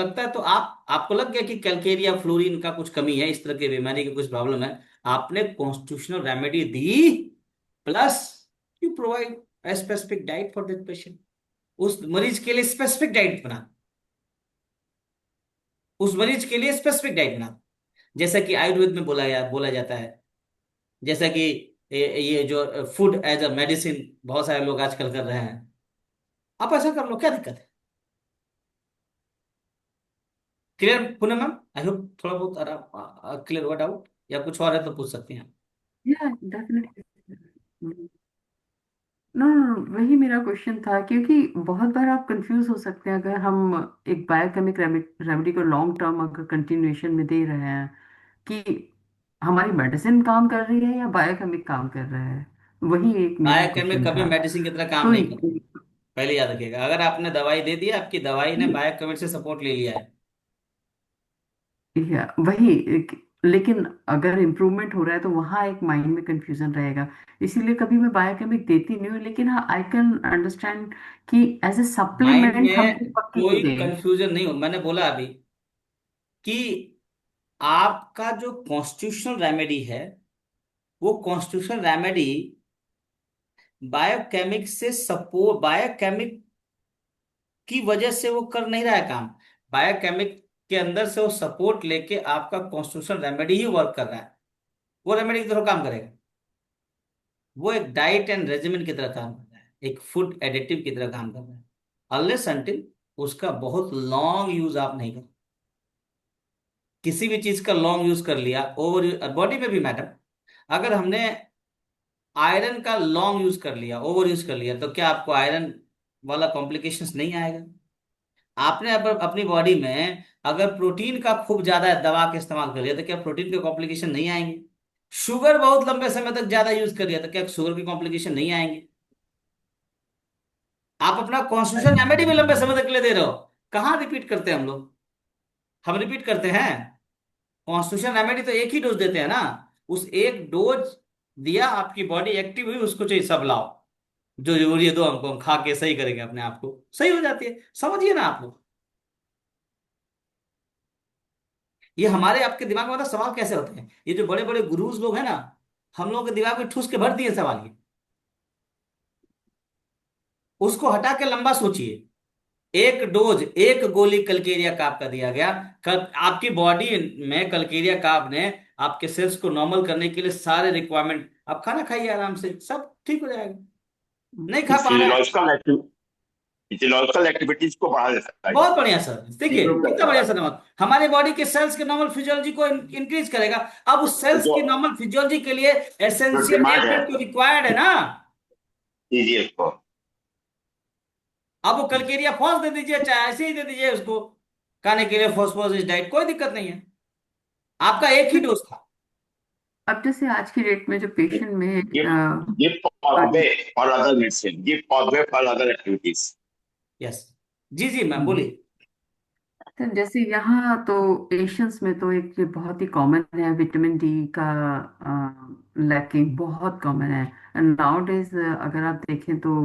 लग गया कि कैल्केरिया फ्लोरीन का कुछ कमी है, इस तरह की बीमारी की कुछ प्रॉब्लम है, आपने constitutional remedy the, plus you provide a specific diet for that patient. उस मरीज के लिए स्पेसिफिक डाइट बना, उस मरीज के लिए स्पेसिफिक डाइट बना, जैसा कि आयुर्वेद में बोला जाता है जैसा कि ये जो फूड एज अ मेडिसिन बहुत सारे लोग आजकल कर रहे हैं, आप ऐसा कर लो, क्या दिक्कत है? क्लियर पुनः मैम? आई होप थोड़ा बहुत आराम क्लियर हुआ डाउट, या कुछ और है तो पूछ सकते हैं। या डेफिनेटली। नो, वही मेरा क्वेश्चन था, क्योंकि बहुत बार आप कंफ्यूज हो सकते हैं अगर हम एक बायोकेमिक रेमेडी को लॉन्ग टर्म अगर कंटिन्यूएशन में दे रहे हैं, कि हमारी मेडिसिन काम कर रही है या बायोकेमिक काम कर रहा है। वही एक मेरा बायोकेमिक क्वेश्चन कभी था। मेडिसिन की तरह काम तो नहीं करता, पहले याद रखिएगा। अगर आपने दवाई दे दी, आपकी दवाई ने बायोकेमिक से सपोर्ट ले लिया है। या वही लेकिन अगर इम्प्रूवमेंट हो रहा है तो वहाँ एक माइंड में कंफ्यूजन रहेगा। इसीलिए कभी मैं बायोकेमिक देती नहीं हूँ, लेकिन हाँ आई कैन अंडरस्टैंड कि एज ए माइंड सप्लीमेंट हम में पक्की कोई दें। कंफ्यूजन नहीं हो, मैंने बोला अभी कि आपका जो कॉन्स्टिट्यूशनल रेमेडी है, वो कॉन्स्टिट्यूशनल रेमेडी बायोकेमिक से सपोर्ट, बायोकेमिक की वजह से वो कर नहीं रहा है काम। बायोकेमिक के अंदर से वो सपोर्ट लेके आपका कॉन्स्टिट्यूशनल रेमेडी ही वर्क कर रहा है। वो रेमेडी की तरह काम करेगा। वो एक डाइट एंड रेजिमेंट की तरह काम कर रहा है, एक फूड एडिटिव की तरह काम कर रहा है, अनलेस अनटिल उसका बहुत लॉन्ग यूज आप नहीं कर। किसी भी चीज का लॉन्ग यूज कर लिया, ओवर, बॉडी में भी मैडम, अगर हमने आयरन का लॉन्ग यूज कर लिया, ओवर यूज कर लिया, तो क्या आपको आयरन वाला कॉम्प्लिकेशंस नहीं आएगा? आपने अपनी बॉडी में अगर प्रोटीन का खूब ज्यादा दबा के इस्तेमाल कर लिया, तो क्या प्रोटीन के कॉम्प्लिकेशन नहीं आएंगे? शुगर बहुत लंबे समय तक ज्यादा यूज कर लिया, तो क्या शुगर के कॉम्प्लिकेशन नहीं आएंगे? आप अपना कॉन्स्टिट्यूशन रेमेडी में लंबे समय तक ले दे रहे हो। कहाँ रिपीट करते हैं हम लोग? हम रिपीट करते हैं? कॉन्स्टिट्यूशन रेमेडी तो एक ही डोज देते हैं ना। उस एक डोज दिया, आपकी बॉडी एक्टिव हुई, उसको चाहिए सब लाओ, जो जरूरी है दो, हमको हम खा के सही करेंगे अपने आप को, सही हो जाती है। समझिए ना आप लोग, ये हमारे आपके दिमाग में मतलब सवाल कैसे होते हैं, ये जो बड़े बड़े गुरुज लोग हैं ना, हम लोगों के दिमाग में ठूस के भर दिए सवाल ये। उसको हटा के लंबा सोचिए। एक डोज, एक गोली कल्केरिया काप का दिया गया, कल आपकी बॉडी में कल्केरिया काप ने आपके सेल्स को नॉर्मल करने के लिए सारे रिक्वायरमेंट, आप खाना खाइए आराम से, सब ठीक हो जाएगा। नहीं खा पा रहे हैं, फिजियोलॉजिकल एक्टिविटीज को बढ़ा देता है, बहुत बढ़िया सर, देखिए इंप्रूव कितना करता बढ़िया है। सर नमक हमारे बॉडी के सेल्स के नॉर्मल फिजियोलॉजी को इंक्रीज करेगा। अब उस सेल्स जो की नॉर्मल फिजियोलॉजी के लिए जो एसेंशियल डिमांड है, एलिमेंट तो रिक्वायर्ड है ना। दीजिए उसको। अब वो कल्केरिया फॉस दे दीजिए, चाहे ऐसे ही दे दीजिए उसको खाने के लिए, फॉस्फोरस डाइट, कोई दिक्कत नहीं है। आपका एक ही डोज था। अब जैसे आज की डेट में जो पेशेंट में give give pathway for other medicine, give pathway for other activities. Yes, जी जी मैम बोलिए। तो जैसे यहाँ तो पेशेंट्स में तो एक ये बहुत ही कॉमन है, विटामिन डी का लैकिंग बहुत कॉमन है। एंड नाउ डेज अगर आप देखें तो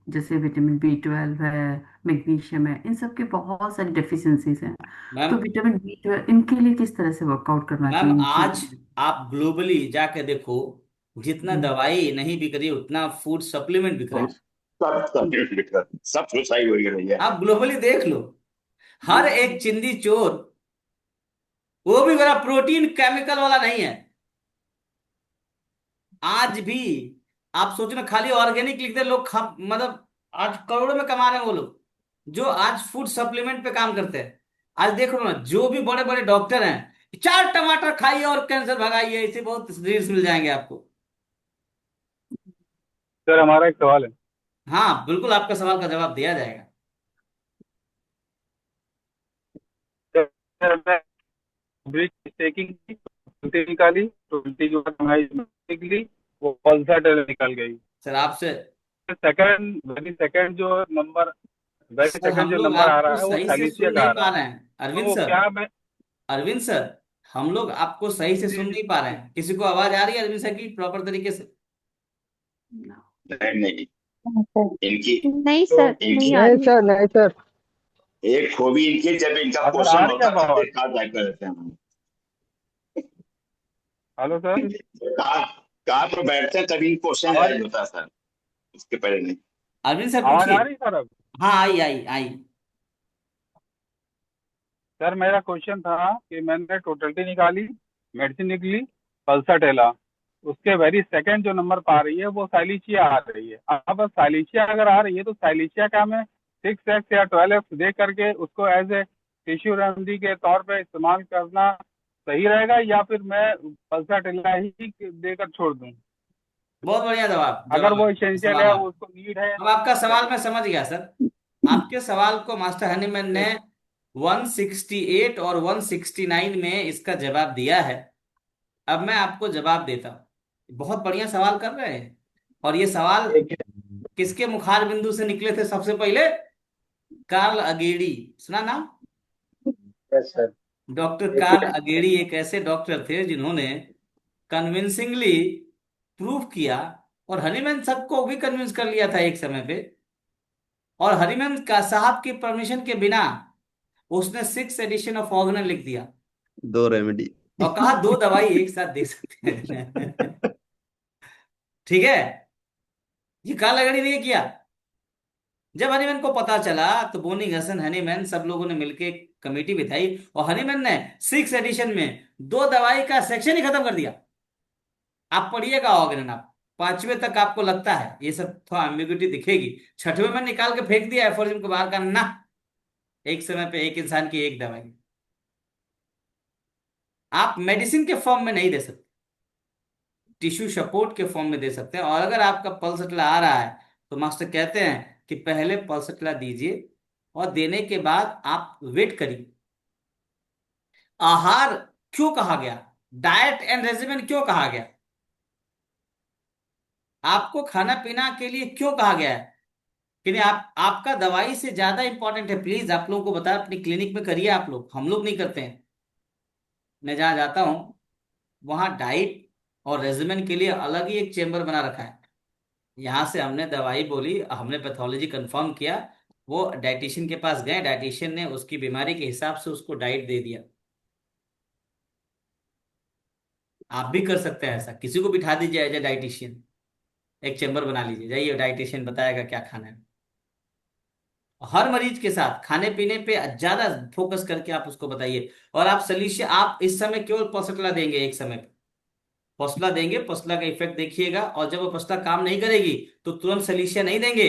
जैसे विटामिन बी 12 है, मैग्नीशियम है, इन सब के बहुत सारी डेफिशिएंसीज हैं। मैम तो विटामिन बी 12 इनके लिए किस तरह से वर्कआउट करना मैम चाहिए इन आज चीजों में? आप ग्लोबली जाके देखो, जितना हम्म, दवाई नहीं बिक रही, उतना फूड सप्लीमेंट बिक रहा तो है। सब सुसाइड हो रही है। आप ग्लोबली देख लो, हर एक चिंदी चोर, वो भी मेरा प्रोटीन केमिकल वाला नहीं है आज भी। आप सोचो ना, खाली ऑर्गेनिक लिख दे लोग, मतलब आज करोड़ों में कमा रहे हैं वो लोग, जो आज फूड सप्लीमेंट पे काम करते हैं। आज देख लो ना, जो भी बड़े बड़े डॉक्टर हैं, 4 टमाटर खाइए और कैंसर भगाइए, ऐसे बहुत रील्स मिल जाएंगे आपको। सर हमारा एक सवाल है। हाँ बिल्कुल, आपका सवाल का जवाब दिया जाएगा। सर मैं ब्रिज टेकिंग की उल्टी निकाली, तो उल्टी के बाद हमारी निकली, वो पल्सर निकल गई। सर आपसे, सेकंड जो नंबर, वेरी सर सेकंड हम जो लोग नंबर आ आपको रहा है वो सही से थैलीसीमिया सुन का नहीं आ पा रहा है। रहे हैं अरविंद तो सर। क्या मैं अरविंद सर, हम लोग आपको सही से जी सुन जी नहीं पा रहे हैं। किसी को आवाज आ रही है अरविंद सर की प्रॉपर तरीके से? नहीं नहीं, सर इनकी नहीं, तो सर नहीं आ नहीं रही। सर, नहीं सर। एक खूबी इनकी, जब इनका अगर आ क्वेश्चन रही है होता अब था तो आवाज। एक हाथ टाइप कर देते हैं हम। हेलो सर, कहाँ कहाँ पर बैठते हैं तभी क्वेश्चन आवाज राइज होता है सर, उसके पहले नहीं। अरविंद सर आवाज पूछिए। आ रही सर अब? हाँ आई आई आई। सर मेरा क्वेश्चन था कि मैंने टोटलिटी निकाली, मेडिसिन निकली, पल्सा टेला, उसके वेरी सेकंड जो नंबर पर आ रही है वो साइलिशिया आ रही है। अब साइलिशिया अगर आ रही है तो साइलिशिया का हमें 6x या 12x दे करके उसको एज ए टिश्यू रेमेडी के तौर पे इस्तेमाल करना सही रहेगा, या फिर मैं पल्साटिला ही देकर छोड़ दूं? बहुत बढ़िया जवाब अगर जवाब वो इसेंशियल सवाल है, आप। वो उसको नीड है। अब आपका सवाल मैं समझ गया सर। आपके सवाल को मास्टर हनीमैन ने 168 और 169 में इसका जवाब दिया है। अब मैं आपको जवाब देता हूँ। बहुत बढ़िया सवाल कर रहे हैं। और ये सवाल एक किसके मुखार बिंदु से निकले थे सबसे पहले? कार्ल अगेडी, सुना नाम? Yes sir. डॉक्टर एक कार्ल अगेडी एक ऐसे डॉक्टर थे जिन्होंने कन्विंसिंगली प्रूव किया, और हनीमैन सबको भी कन्विंस कर लिया था एक समय पे। और हनीमैन का साहब की परमिशन के बिना उसने 6 एडिशन ऑफ ऑर्गेनल लिख दिया, दो रेमेडी। और कहा 2 दवाई एक साथ दे सकते हैं। ठीक है, ये कार्ल अगेडी ने किया। जब हनीमैन को पता चला तो बोनी घसन हनीमैन सब लोगों ने मिलकर एक कमेटी बिठाई, और हनीमैन ने 6 एडिशन में 2 दवाई का सेक्शन ही खत्म कर दिया। आप पढ़िएगा ऑर्गेनन, आप 5वें तक आपको लगता है ये सब थोड़ा एम्बिग्युइटी दिखेगी, 6वें में निकाल के फेंक दिया एफोरिज्म को बाहर का ना। एक समय पे एक इंसान की एक दवाई आप मेडिसिन के फॉर्म में नहीं दे सकते, टिश्यू सपोर्ट के फॉर्म में दे सकते हैं। और अगर आपका पल्स रटला आ रहा है तो मास्टर कहते हैं कि पहले पल्स रटला दीजिए, और देने के बाद आप वेट करिए। आहार क्यों कहा गया, डाइट एंड रेजिमेंट क्यों कहा गया, आपको खाना पीना के लिए क्यों कहा गया है कि नहीं? आपका दवाई से ज्यादा इंपॉर्टेंट है। प्लीज आप लोगों को बता, अपनी क्लिनिक में करिए आप लोग, हम लोग नहीं करते हैं। मैं जहां जाता हूं वहां डाइट और रेजिमेंट के लिए अलग ही एक चेम्बर बना रखा है। यहाँ से हमने दवाई बोली, हमने पैथोलॉजी कंफर्म किया, वो डाइटिशियन के पास गए, डाइटिशियन ने उसकी बीमारी के हिसाब से उसको डाइट दे दिया। आप भी कर सकते हैं ऐसा, किसी को बिठा दीजिए एज ए डाइटिशियन, एक चेम्बर बना लीजिए, जाइए डाइटिशियन बताएगा क्या खाना है। हर मरीज के साथ खाने पीने पे ज्यादा फोकस करके आप उसको बताइए। और आप सलीशिया, आप इस समय केवल पसटला देंगे, एक समय पे पसला देंगे, पसला का इफेक्ट देखिएगा, और जब वो पसला काम नहीं करेगी तो तुरंत सलीशिया नहीं देंगे,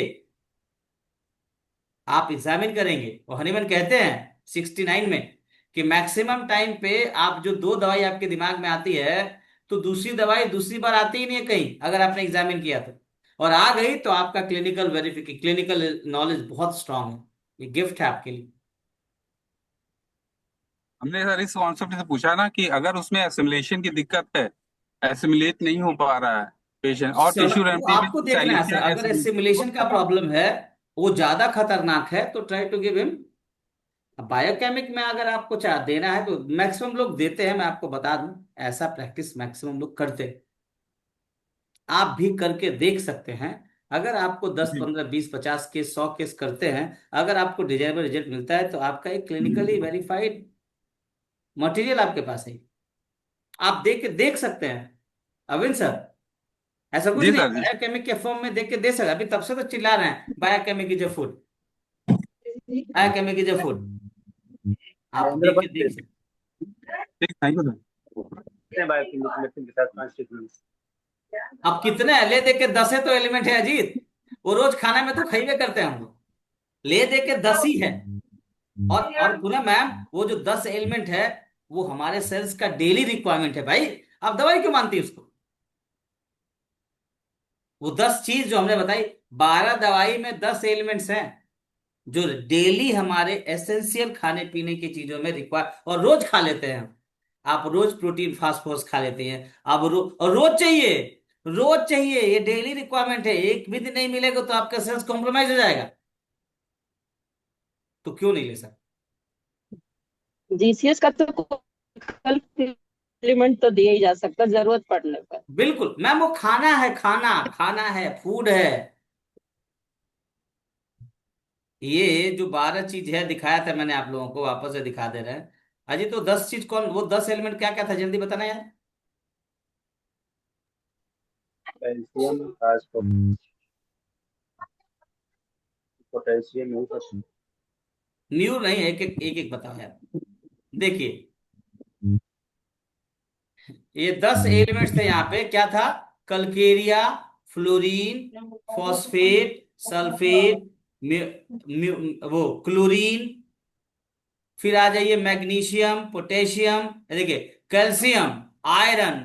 आप एग्जामिन करेंगे। और हनीमैन कहते हैं 69 में कि मैक्सिमम टाइम पे आप जो 2 दवाई आपके दिमाग में आती है, तो दूसरी दवाई दूसरी बार आती ही नहीं है कहीं, अगर आपने एग्जामिन किया तो। और आ गई तो आपका क्लिनिकल वेरिफिकेशन, क्लिनिकल नॉलेज बहुत स्ट्रांग है, ये गिफ्ट है आपके लिए। हमने सर इस कॉन्सेप्ट से पूछा ना कि अगर उसमें एसिमिलेशन की दिक्कत है, एसिमिलेट नहीं हो पा रहा है पेशेंट, और टिश्यू वो रेमेडी आपको में देखना है सर, साइलिशिया अगर एसिमुलेशन का प्रॉब्लम है, वो ज्यादा खतरनाक है, तो try to give him. Biochemic में अगर आपको चाह देना है तो मैक्सिमम लोग देते हैं, मैं आपको बता दूं, ऐसा प्रैक्टिस मैक्सिमम लोग करते हैं। आप भी करके देख सकते हैं। अगर आपको 10 15 20 50 केस 100 केस करते हैं, अगर आपको डिजायरेबल रिजल्ट मिलता है, तो आपका एक क्लिनिकली वेरीफाइड मटेरियल आपके पास है, आप देख के देख सकते हैं। अविन सर, ऐसा कुछ जी नहीं, सर जी। बायोकेमिक के फॉर्म में देख के दे सकते। अभी तब से तो चिल्ला रहे हैं biochemic is a food, biochemic is a food, आप महेंद्र देख के भाई देख सकते। ठीक, थैंक यू सर। कितने बायोकेमिस्ट्री के साथ कॉन्स्टिट्यूएंट्स? अब कितने हैं? ले दे के 10 है तो एलिमेंट है अजीत, वो रोज खाना में तो खाइबे करते हैं हम लोग, ले दे के 10 ही है। और पुनः मैम, वो जो 10 एलिमेंट है वो हमारे सेल्स का डेली रिक्वायरमेंट है भाई। आप दवाई क्यों मानती है उसको? वो 10 चीज जो हमने बताई, 12 दवाई में 10 एलिमेंट्स हैं जो डेली हमारे एसेंशियल खाने पीने की चीजों में रिक्वायर, और रोज खा लेते हैं हम। आप रोज प्रोटीन फास्फोरस खा लेते हैं, आप और रोज चाहिए, रोज चाहिए, ये डेली रिक्वायरमेंट है। एक भी दिन नहीं मिलेगा तो आपका सेल्स कॉम्प्रोमाइज हो जाएगा, तो क्यों नहीं ले सकते? जीसीएस का तो एलिमेंट तो दिया ही जा सकता जरूरत पड़ने पर। बिल्कुल मैम, वो खाना है, खाना खाना है, फूड है। ये जो 12 चीज है दिखाया था मैंने आप लोगों को, वापस से दिखा दे रहे हैं। अजी तो 10 चीज कौन, वो 10 एलिमेंट क्या क्या था, जल्दी बताना यार। कैल्शियम, फास्फोरस, पोटेशियम, नहीं पता। न्यू नहीं, एक एक बताओ यार। देखिए, ये 10 एलिमेंट्स थे यहाँ पे, क्या था? कलकेरिया, फ्लोरीन, फॉस्फेट, सल्फेट, वो क्लोरीन, फिर आ जाइए मैग्नीशियम, पोटेशियम, देखिए calcium, iron,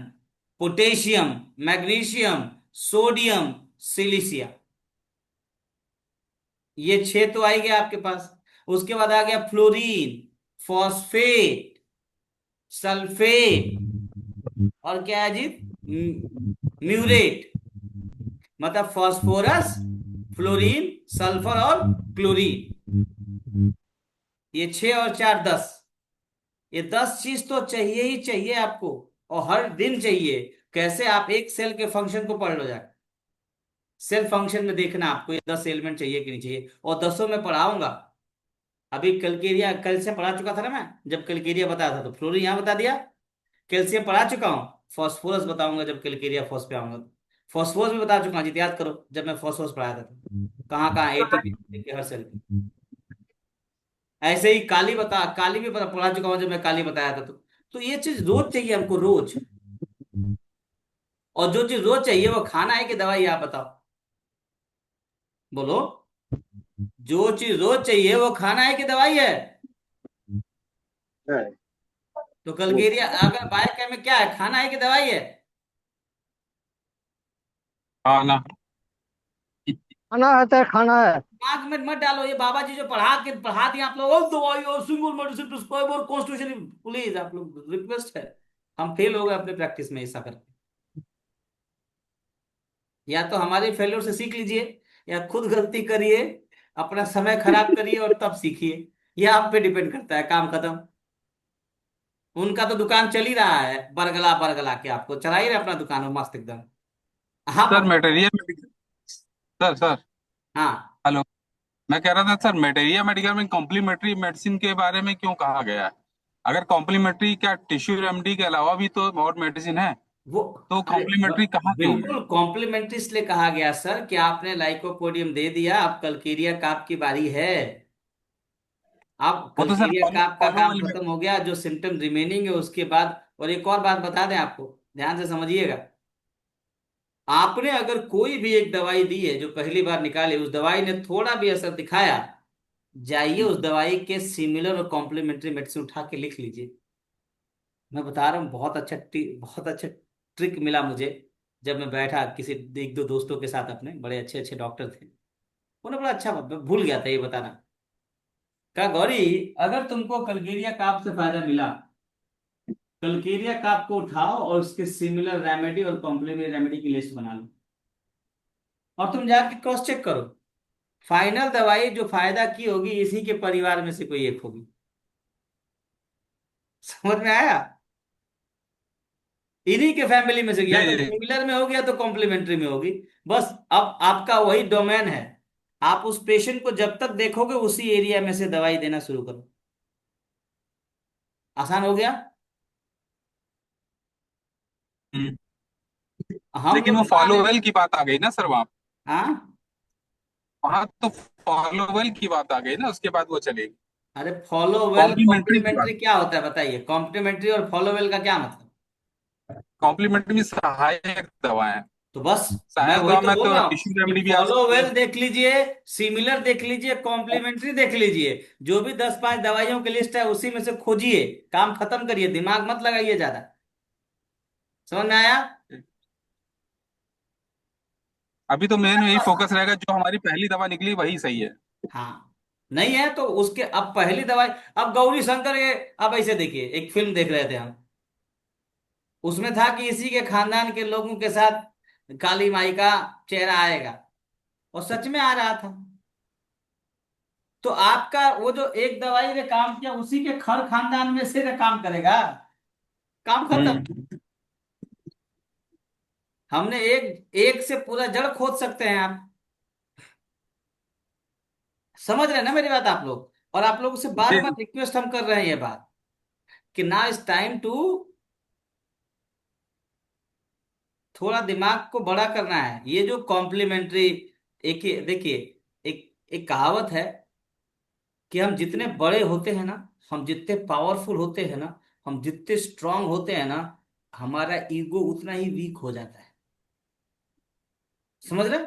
potassium, magnesium, sodium, silicea. ये 6 तो आई गया आपके पास। उसके बाद आ गया फ्लोरीन, फॉस्फेट, सल्फेट, और क्या है जी? म्यूरेट, मतलब फास्फोरस, फ्लोरीन, सल्फर और क्लोरीन। ये 6 और 4 10। ये 10 चीज तो चाहिए ही चाहिए आपको, और हर दिन चाहिए। कैसे? आप एक सेल के फंक्शन को पढ़ लो जाकर। सेल फंक्शन में देखना आपको ये 10 एलिमेंट चाहिए कि नहीं चाहिए, और 10 में पढ़ाऊंगा। अभी कलकेरिया कल से पढ़ा चुका था ना मैं, जब कलकेरिया बताया था तो फ्लोरीन यहाँ बता दिया। कैल्शियम पढ़ा चुका हूँ, फॉस्फोरस बताऊंगा जब कलकेरिया फॉस पे आऊंगा तो। फॉस्फोरस भी बता चुका हूँ, जित याद करो जब मैं फॉस्फोरस पढ़ाया था तो। कहाँ कहाँ एटीपी देखिए हर सेल पे। ऐसे ही काली भी पढ़ा चुका हूँ जब मैं काली बताया था तो ये चीज रोज चाहिए हमको, रोज। और जो चीज रोज चाहिए वो खाना है कि दवाई है, आप बताओ, बोलो। जो चीज रोज चाहिए वो खाना है कि दवाई है? है। तो वो कलकेरिया अगर बायोकेम में क्या है, खाना है कि दवाई है? हाँ ना। खाना है सर, खाना है। दिमाग में मत डालो ये बाबा जी जो पढ़ा दिए आप लोग, "ओ, दवाई और सिंगल मेडिसिन प्रिस्क्राइब और कॉन्स्टिट्यूशन", प्लीज आप लोग, रिक्वेस्ट है। हम फेल हो गए अपने प्रैक्टिस में ऐसा करके। या तो हमारी फेल्योर से सीख लीजिए, या खुद गलती करिए, अपना समय खराब करिए और तब सीखिए। यह आप पे डिपेंड करता है, काम खत्म। उनका तो दुकान चल ही रहा है, बरगला बरगला के आपको चला ही रहे अपना दुकान में मस्त एकदम। आप सर अपना। मेटेरियल, सर सर हाँ। हेलो, मैं कह रहा था सर मेटेरिया मेडिकल में कॉम्प्लीमेंट्री मेडिसिन के बारे में क्यों कहा गया है? अगर कॉम्प्लीमेंट्री, क्या टिश्यू रेमेडी के अलावा भी तो और मेडिसिन है, वो तो अरे कॉम्प्लीमेंट्री कहाँ क्यों है? बिल्कुल कॉम्प्लीमेंट्री इसलिए कहा गया सर कि आपने लाइकोपोडियम दे दिया, अब कलकेरिया का आपकी बारी है। अब वो तो सर कलकेरिया फॉलो का आपका फॉलो काम खत्म हो गया, जो सिम्टम रिमेनिंग है उसके बाद। और एक और बात बता दें आपको, ध्यान से समझिएगा। आपने अगर कोई भी एक दवाई दी है जो पहली बार निकाले, उस दवाई ने थोड़ा भी असर दिखाया, जाइए उस दवाई के सिमिलर और कॉम्प्लीमेंट्री मेडिसिन उठा के लिख लीजिए। मैं बता रहा हूँ, बहुत अच्छा ट्रिक मिला मुझे। जब मैं बैठा किसी एक दो दोस्तों के साथ, अपने बड़े अच्छे अच्छे डॉक्टर थे, उन्हें बड़ा अच्छा, भूल गया था ये बताना। कहा, गौरी, अगर तुमको कलकेरिया काप से फायदा मिला, कलकेरिया काप को उठाओ और उसके सिमिलर रेमेडी और कॉम्प्लीमेंट्री रेमेडी की लिस्ट बना लो, और तुम जाके क्रॉस चेक करो। फाइनल दवाई जो फायदा की होगी, इसी के परिवार में से कोई एक होगी। समझ में आया? इन्हीं के फैमिली में से, या तो जी सिमिलर में होगी या तो कॉम्प्लीमेंट्री में होगी। बस अब आपका वही डोमेन है। आप उस पेशेंट को जब तक देखोगे उसी एरिया में से दवाई देना शुरू करो। आसान हो गया। जी। हम लेकिन लोग वो मान फॉलो वेल की बात आ गई ना सर, वहाँ हाँ। वहाँ तो फॉलो वेल की बात आ गई ना, उसके बाद वो चलेगी। अरे फॉलो वेल कॉम्प्लीमेंट्री की बात, कॉम्प्लीमेंट्री क्या होता है बताइए? कॉम्प्लीमेंट्री और फॉलो वेल का क्या मतलब? कॉम्प्लीमेंट्री में सहायक दवाएं। तो बस मैं सहायक वही दवा तो में बोल तो रहा हूँ टिश्यू कि रेमेडी भी आ फॉलो सकती है। वेल देख लीजिए, सिमिलर देख लीजिए, कॉम्प्लीमेंट्री देख लीजिए। जो भी 10 5 दवाइयों की लिस्ट है उसी में से खोजिए, काम खत्म करिए, दिमाग मत लगाइए ज्यादा। समझ में आया? अभी तो मेन यही फोकस रहेगा, जो हमारी पहली दवा निकली वही सही है। हाँ। नहीं है तो उसके, अब पहली दवाई, अब गौरी शंकर ये, अब ऐसे देखिए, एक फिल्म देख रहे थे हम, उसमें था कि इसी के खानदान के लोगों के साथ काली माई का चेहरा आएगा, और सच में आ रहा था। तो आपका वो जो एक दवाई ने काम किया, उसी के खर खानदान में से काम करेगा, काम खत्म। हम्म। हमने एक एक से पूरा जड़ खोद सकते हैं आप। समझ रहे हैं ना मेरी बात आप लोग? और आप लोगों से बार बार जी रिक्वेस्ट हम कर रहे हैं ये बात, कि ना इस टाइम टू थोड़ा दिमाग को बड़ा करना है। ये जो कॉम्प्लीमेंट्री, एक देखिए, एक एक कहावत है कि हम जितने बड़े होते हैं ना, हम जितने पावरफुल होते हैं ना, हम जितने स्ट्रांग होते हैं ना, हमारा ईगो उतना ही वीक हो जाता है। समझ रहे?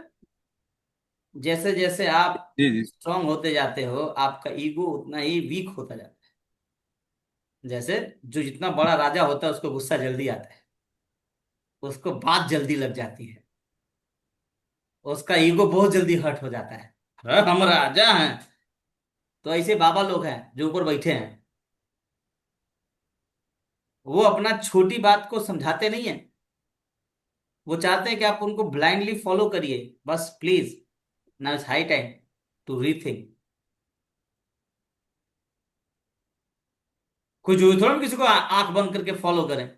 जैसे जैसे आप जी जी। स्ट्रांग होते जाते हो, आपका ईगो उतना ही वीक होता जाता है। जैसे जो जितना बड़ा राजा होता है उसको गुस्सा जल्दी आता है, उसको बात जल्दी लग जाती है, उसका ईगो बहुत जल्दी हर्ट हो जाता है। हाँ, हम राजा हैं। तो ऐसे बाबा लोग हैं जो ऊपर बैठे हैं, वो अपना छोटी बात को समझाते नहीं है। वो चाहते हैं कि आप उनको ब्लाइंडली फॉलो करिए, बस please. Now it's high time to rethink. कोई जरूरी थोड़ा ना किसी को आंख बंद करके फॉलो करें।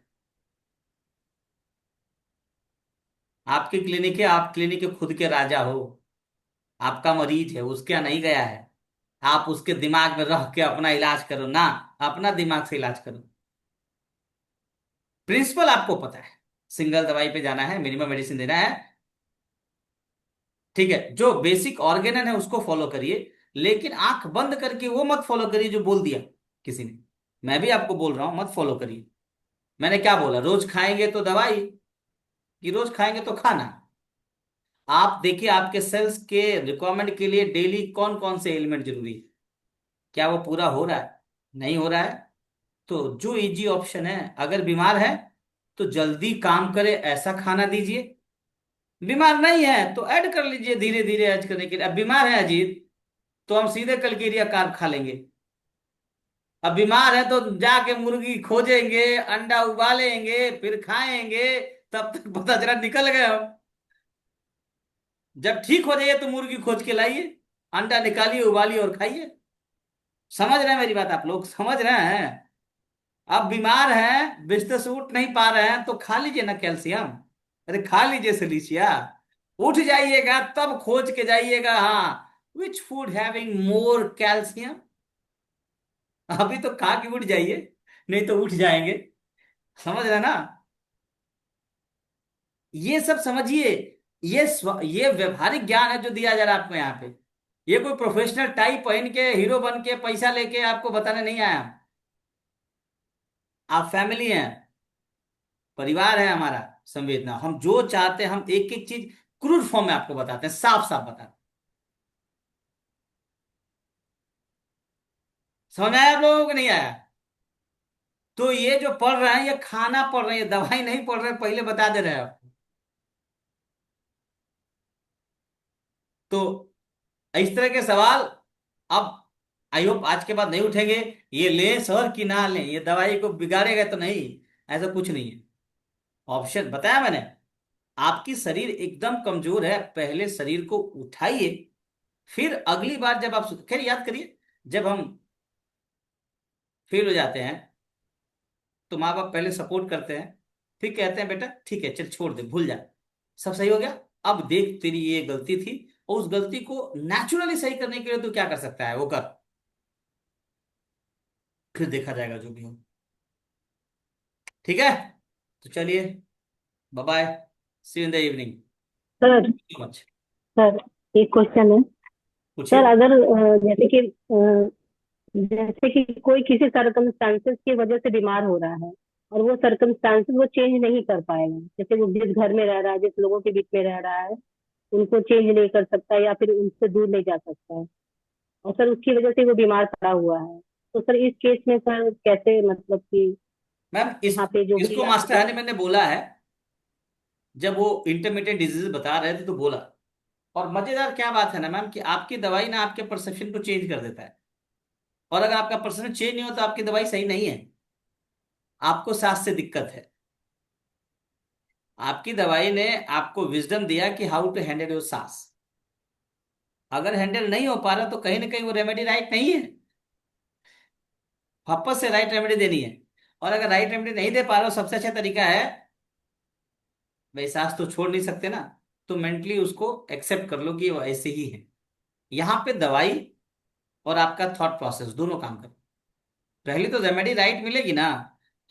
आपकी क्लिनिक है, आप क्लिनिक के खुद के राजा हो। आपका मरीज है, उसके यहाँ नहीं गया है। आप उसके दिमाग में रह के अपना इलाज करो ना, अपना दिमाग से इलाज करो। प्रिंसिपल आपको पता है, सिंगल दवाई पे जाना है, मिनिमम मेडिसिन देना है। ठीक है, जो बेसिक ऑर्गेनन है उसको फॉलो करिए, लेकिन आंख बंद करके वो मत फॉलो करिए जो बोल दिया किसी ने। मैं भी आपको बोल रहा हूं, मत फॉलो करिए। मैंने क्या बोला? रोज खाएंगे तो दवाई, कि रोज खाएंगे तो खाना। आप देखिए आपके सेल्स के रिक्वायरमेंट के लिए डेली कौन कौन से एलिमेंट जरूरी है, क्या वो पूरा हो रहा है? नहीं हो रहा है तो जो इजी ऑप्शन है, अगर बीमार है तो जल्दी काम करे ऐसा खाना दीजिए। बीमार नहीं है तो ऐड कर लीजिए, धीरे धीरे ऐड करने के लिए। अब बीमार है अजीत, तो हम सीधे कलकेरिया कार्ब खा लेंगे। अब बीमार है तो जाके मुर्गी खोजेंगे, अंडा उबालेंगे, फिर खाएंगे। तब तक पता चला निकल गए हम। जब ठीक हो जाइए तो मुर्गी खोज के लाइए, अंडा निकालिए, उबालिए और खाइए। समझ रहे हैं मेरी बात? आप लोग समझ रहे हैं? अब बीमार हैं, बिस्तर से उठ नहीं पा रहे हैं, तो खा लीजिए ना कैल्शियम। अरे खा लीजिए सिलीशिया। उठ जाइएगा तब खोज के जाइएगा, हाँ which food having more calcium. अभी तो खा के उठ जाइए, नहीं तो उठ जाएंगे। समझ रहे ना? ये सब समझिए। ये व्यवहारिक ज्ञान है जो दिया जा रहा है आपको यहाँ पे। ये कोई प्रोफेशनल टाई पहन के हीरो बन के पैसा लेके आपको बताने नहीं आया। आप फैमिली हैं, परिवार है हमारा। संवेदना, हम जो चाहते हैं हम एक एक चीज क्रूड फॉर्म में आपको बताते हैं, साफ साफ बताते हैं। समझ में आया आप लोगों को? नहीं आया? तो ये जो पढ़ रहे हैं ये खाना पढ़ रहे हैं, दवाई नहीं पढ़ रहे हैं, पहले बता दे रहे हैं आपको। तो इस तरह के सवाल अब आई होप आज के बाद नहीं उठेंगे। ये ले सर कि ना लें, ये दवाई को बिगाड़ेगा तो नहीं, ऐसा कुछ नहीं है। ऑप्शन बताया मैंने। आपकी शरीर एकदम कमजोर है, पहले शरीर को उठाइए, फिर अगली बार जब आप खैर याद करिए, जब हम फेल हो जाते हैं तो माँ बाप पहले सपोर्ट करते हैं, फिर कहते हैं बेटा ठीक है चल छोड़ दे, भूल जा, सब सही हो गया। अब देख तेरी ये गलती थी, और उस गलती को नेचुरली सही करने के लिए तू क्या कर सकता है वो कर, फिर देखा जाएगा जो भी हो। ठीक है? तो चलिए, bye bye, see you in the evening. Sir much sir एक क्वेश्चन है। पूछिए। सर अगर जैसे कि कोई किसी सरकमस्टांसेस की वजह से बीमार हो रहा है, और वो सरकमस्टांसेस वो चेंज नहीं कर पाएगा, जैसे वो जिस घर में रह रहा है, जिस लोगों के बीच में रह रहा है, उनको चेंज नहीं कर सकता या फिर उनसे दूर नहीं जा सकता है, और सर उसकी वजह से वो बीमार पड़ा हुआ है, तो सर इस केस में सर कैसे, मतलब कि मैम यहाँ पे जो भी इसको मास्टर आपने। है ने मैंने बोला है, जब वो इंटरमीडिएट डिजीज बता रहे थे तो बोला। और मजेदार क्या बात है ना मैम, कि आपकी दवाई ना आपके परसेप्शन को चेंज कर देता है। और अगर आपका परसेप्शन चेंज नहीं हो तो आपकी दवाई सही नहीं है, आपको सांस से दिक्कत है। आपकी दवाई ने आपको विजडम दिया कि हाउ टू हैंडल योर सांस। अगर हैंडल नहीं हो पा रहा तो कहीं ना कहीं वो रेमेडी राइट नहीं है। वापस से राइट रेमेडी देनी है। और अगर राइट रेमेडी नहीं दे पा रहे हो, सबसे अच्छा तरीका है, भाई सांस तो छोड़ नहीं सकते ना, तो मेंटली उसको एक्सेप्ट कर लो कि वो ऐसे ही है। यहाँ पे दवाई और आपका थॉट प्रोसेस दोनों काम करो। पहले तो रेमेडी राइट मिलेगी ना।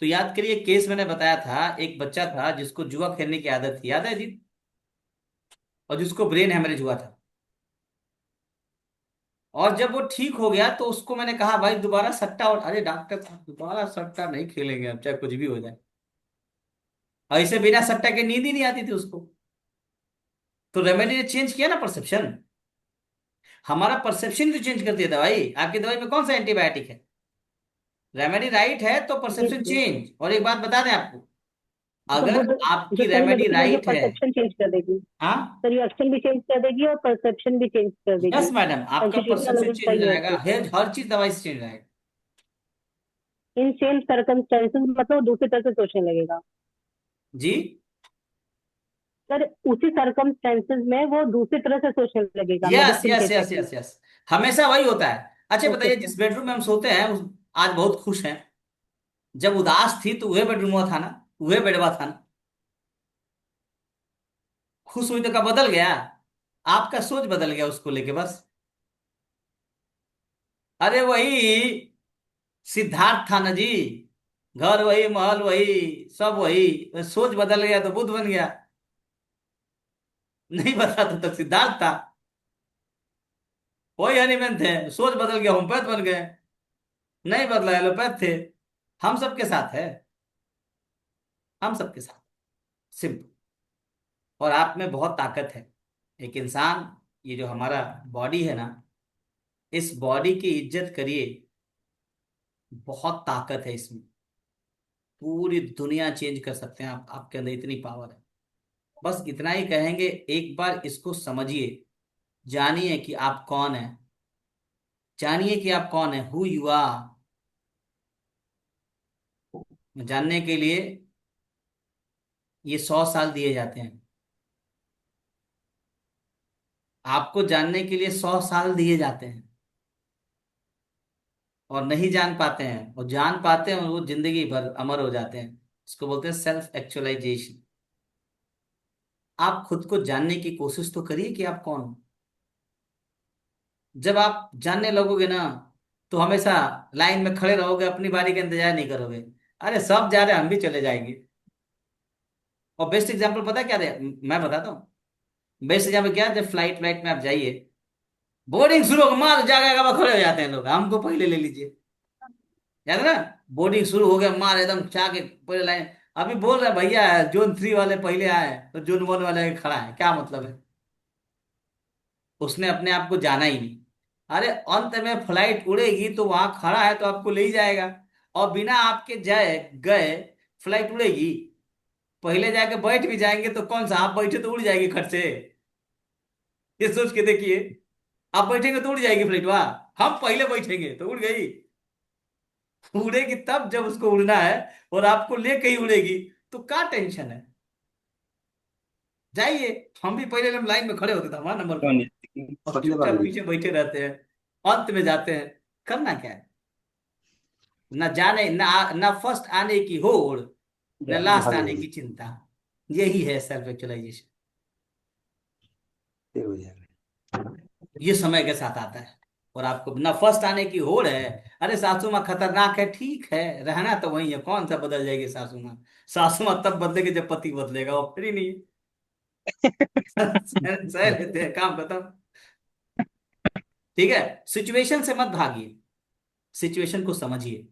तो याद करिए केस मैंने बताया था, एक बच्चा था जिसको जुआ खेलने की आदत थी, याद है जी? और जिसको ब्रेन हेमरेज हुआ था। और जब वो ठीक हो गया तो उसको मैंने कहा भाई दोबारा सट्टा, और अरे डॉक्टर साहब दोबारा सट्टा नहीं खेलेंगे अब, चाहे कुछ भी हो जाए। ऐसे बिना सट्टा के नींद ही नहीं आती थी उसको। तो रेमेडी ने चेंज किया ना परसेप्शन। हमारा परसेप्शन जो चेंज कर दिया दवाई। आपकी दवाई में कौन सा एंटीबायोटिक है? रेमेडी राइट है तो जी परसेप्शन जी। चेंज। और एक बात बता दें आपको, तो वो अगर जो आपकी सही रेमेडी मेडिसिन है जो राइट है। परसेप्शन चेंज कर देगी, हाँ, तो रिएक्शन भी चेंज कर देगी और परसेप्शन भी चेंज कर यस देगी। मैडम, आपका कॉन्स्टिट्यूशन परसेप्शन अगर चेंज हो सही है जाएगा। तो हर चीज दवाई से चेंज हो जाएगा। इन सेम सर्कमस्टेंसेस मतलब दूसरी तरह से सोचने लगेगा। जी। सर उसी सर्कमस्टेंसेस में वो दूसरी तरह से सोचने लगेगा यस मेडिसिन के यस यस इफेक्ट में। यस यस, हमेशा वही होता है। अच्छा ओके बताइए, सर। जिस बेडरूम में हम सोते हैं आज बहुत खुश हैं। जब उदास थी तो वह बेडरूम था ना, वह बेडवा था ना। खुश हुई तो क्या बदल गया? आपका सोच बदल गया उसको लेके बस। अरे वही सिद्धार्थ था ना जी। घर वही, महल वही, सब वही, बस सोच बदल गया तो बुद्ध बन गया। नहीं बता तो सिद्धार्थ था। वही हनीमैन थे, सोच बदल गया होम्योपैथ बन गए। नहीं बदला, एलोपैथ थे। हम सबके साथ है, हम सबके साथ, सिंपल। और आप में बहुत ताकत है। एक इंसान, ये जो हमारा बॉडी है ना, इस बॉडी की इज्जत करिए। बहुत ताकत है इसमें। पूरी दुनिया चेंज कर सकते हैं आप, आपके अंदर इतनी पावर है। बस इतना ही कहेंगे, एक बार इसको समझिए। जानिए कि आप कौन है। जानिए कि आप कौन है, हु यू आर। जानने के लिए ये 100 साल दिए जाते हैं। आपको जानने के लिए 100 साल दिए जाते हैं। और नहीं जान पाते हैं, और जान पाते हैं और वो जिंदगी भर अमर हो जाते हैं। इसको बोलते हैं सेल्फ एक्चुअलाइजेशन। आप खुद को जानने की कोशिश तो करिए कि आप कौन हो। जब आप जानने लगोगे ना, तो हमेशा लाइन में खड़े रहोगे, अपनी बारी का इंतजार नहीं करोगे। अरे सब जा रहे हैं, हम भी चले जाएंगे। और बेस्ट एग्जांपल पता है क्या दे, मैं बताता हूँ। बेस्ट एग्जांपल क्या है, जब फ्लाइट फ्लाइट में आप जाइए, बोर्डिंग शुरू हो, माल जाएगा, खड़े हो जाते हैं लोग, हमको पहले ले लीजिए। याद है ना? बोर्डिंग शुरू हो गया, माल एकदम चाह के पहले लाइन। अभी बोल रहे हैं, भैया जोन 3 वाले पहले आए तो जोन 1 वाले खड़ा है, क्या मतलब है? उसने अपने आप को जाना ही नहीं। अरे अंत में फ्लाइट उड़ेगी तो वहां खड़ा है तो आपको ले ही जाएगा। और बिना आपके जाए गए फ्लाइट उड़ेगी? पहले जाके बैठ भी जाएंगे तो कौन सा, आप बैठे तो उड़ जाएगी खट से। ये सोच के देखिए। आप बैठेंगे तो उड़ जाएगी फ्लाइट वहां। हम पहले बैठेंगे तो उड़ गई। उड़ेगी तब जब उसको उड़ना है, और आपको लेके ही उड़ेगी। तो क्या टेंशन है? जाइए। हम भी पहले हम लाइन में खड़े होते थे हमारा नंबर पे, और चुपचाप पीछे बैठे रहते हैं। अंत में जाते हैं। करना क्या है? न जाने न फर्स्ट आने की होड़, न लास्ट आने की चिंता। यही है सेल्फ एक्चुअलाइजेशन। ये समय के साथ आता है। और आपको न फर्स्ट आने की होड़ है। अरे सासू माँ खतरनाक है, ठीक है, रहना तो वही है, कौन सा बदल जाएगी सासू माँ? सासू माँ तब बदलेगी जब पति बदलेगा, वो फिर ही नहीं सह लेते हैं, काम खत्म। ठीक है। सिचुएशन से मत भागिए, सिचुएशन को समझिए।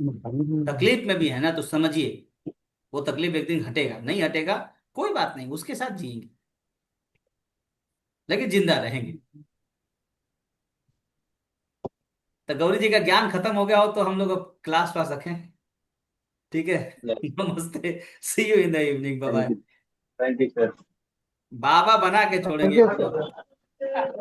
तकलीफ में भी है ना तो समझिए। वो तकलीफ एक दिन हटेगा, नहीं हटेगा कोई बात नहीं, उसके साथ जिएंगे, लेकिन जिंदा रहेंगे। तो गौरी जी का ज्ञान खत्म हो गया हो तो हम लोग अब क्लास वास रखें। ठीक है। नमस्ते, see you in the evening, bye thank bye. You, thank you sir. बाबा बना के थैंक छोड़ेंगे यू आपको। सर।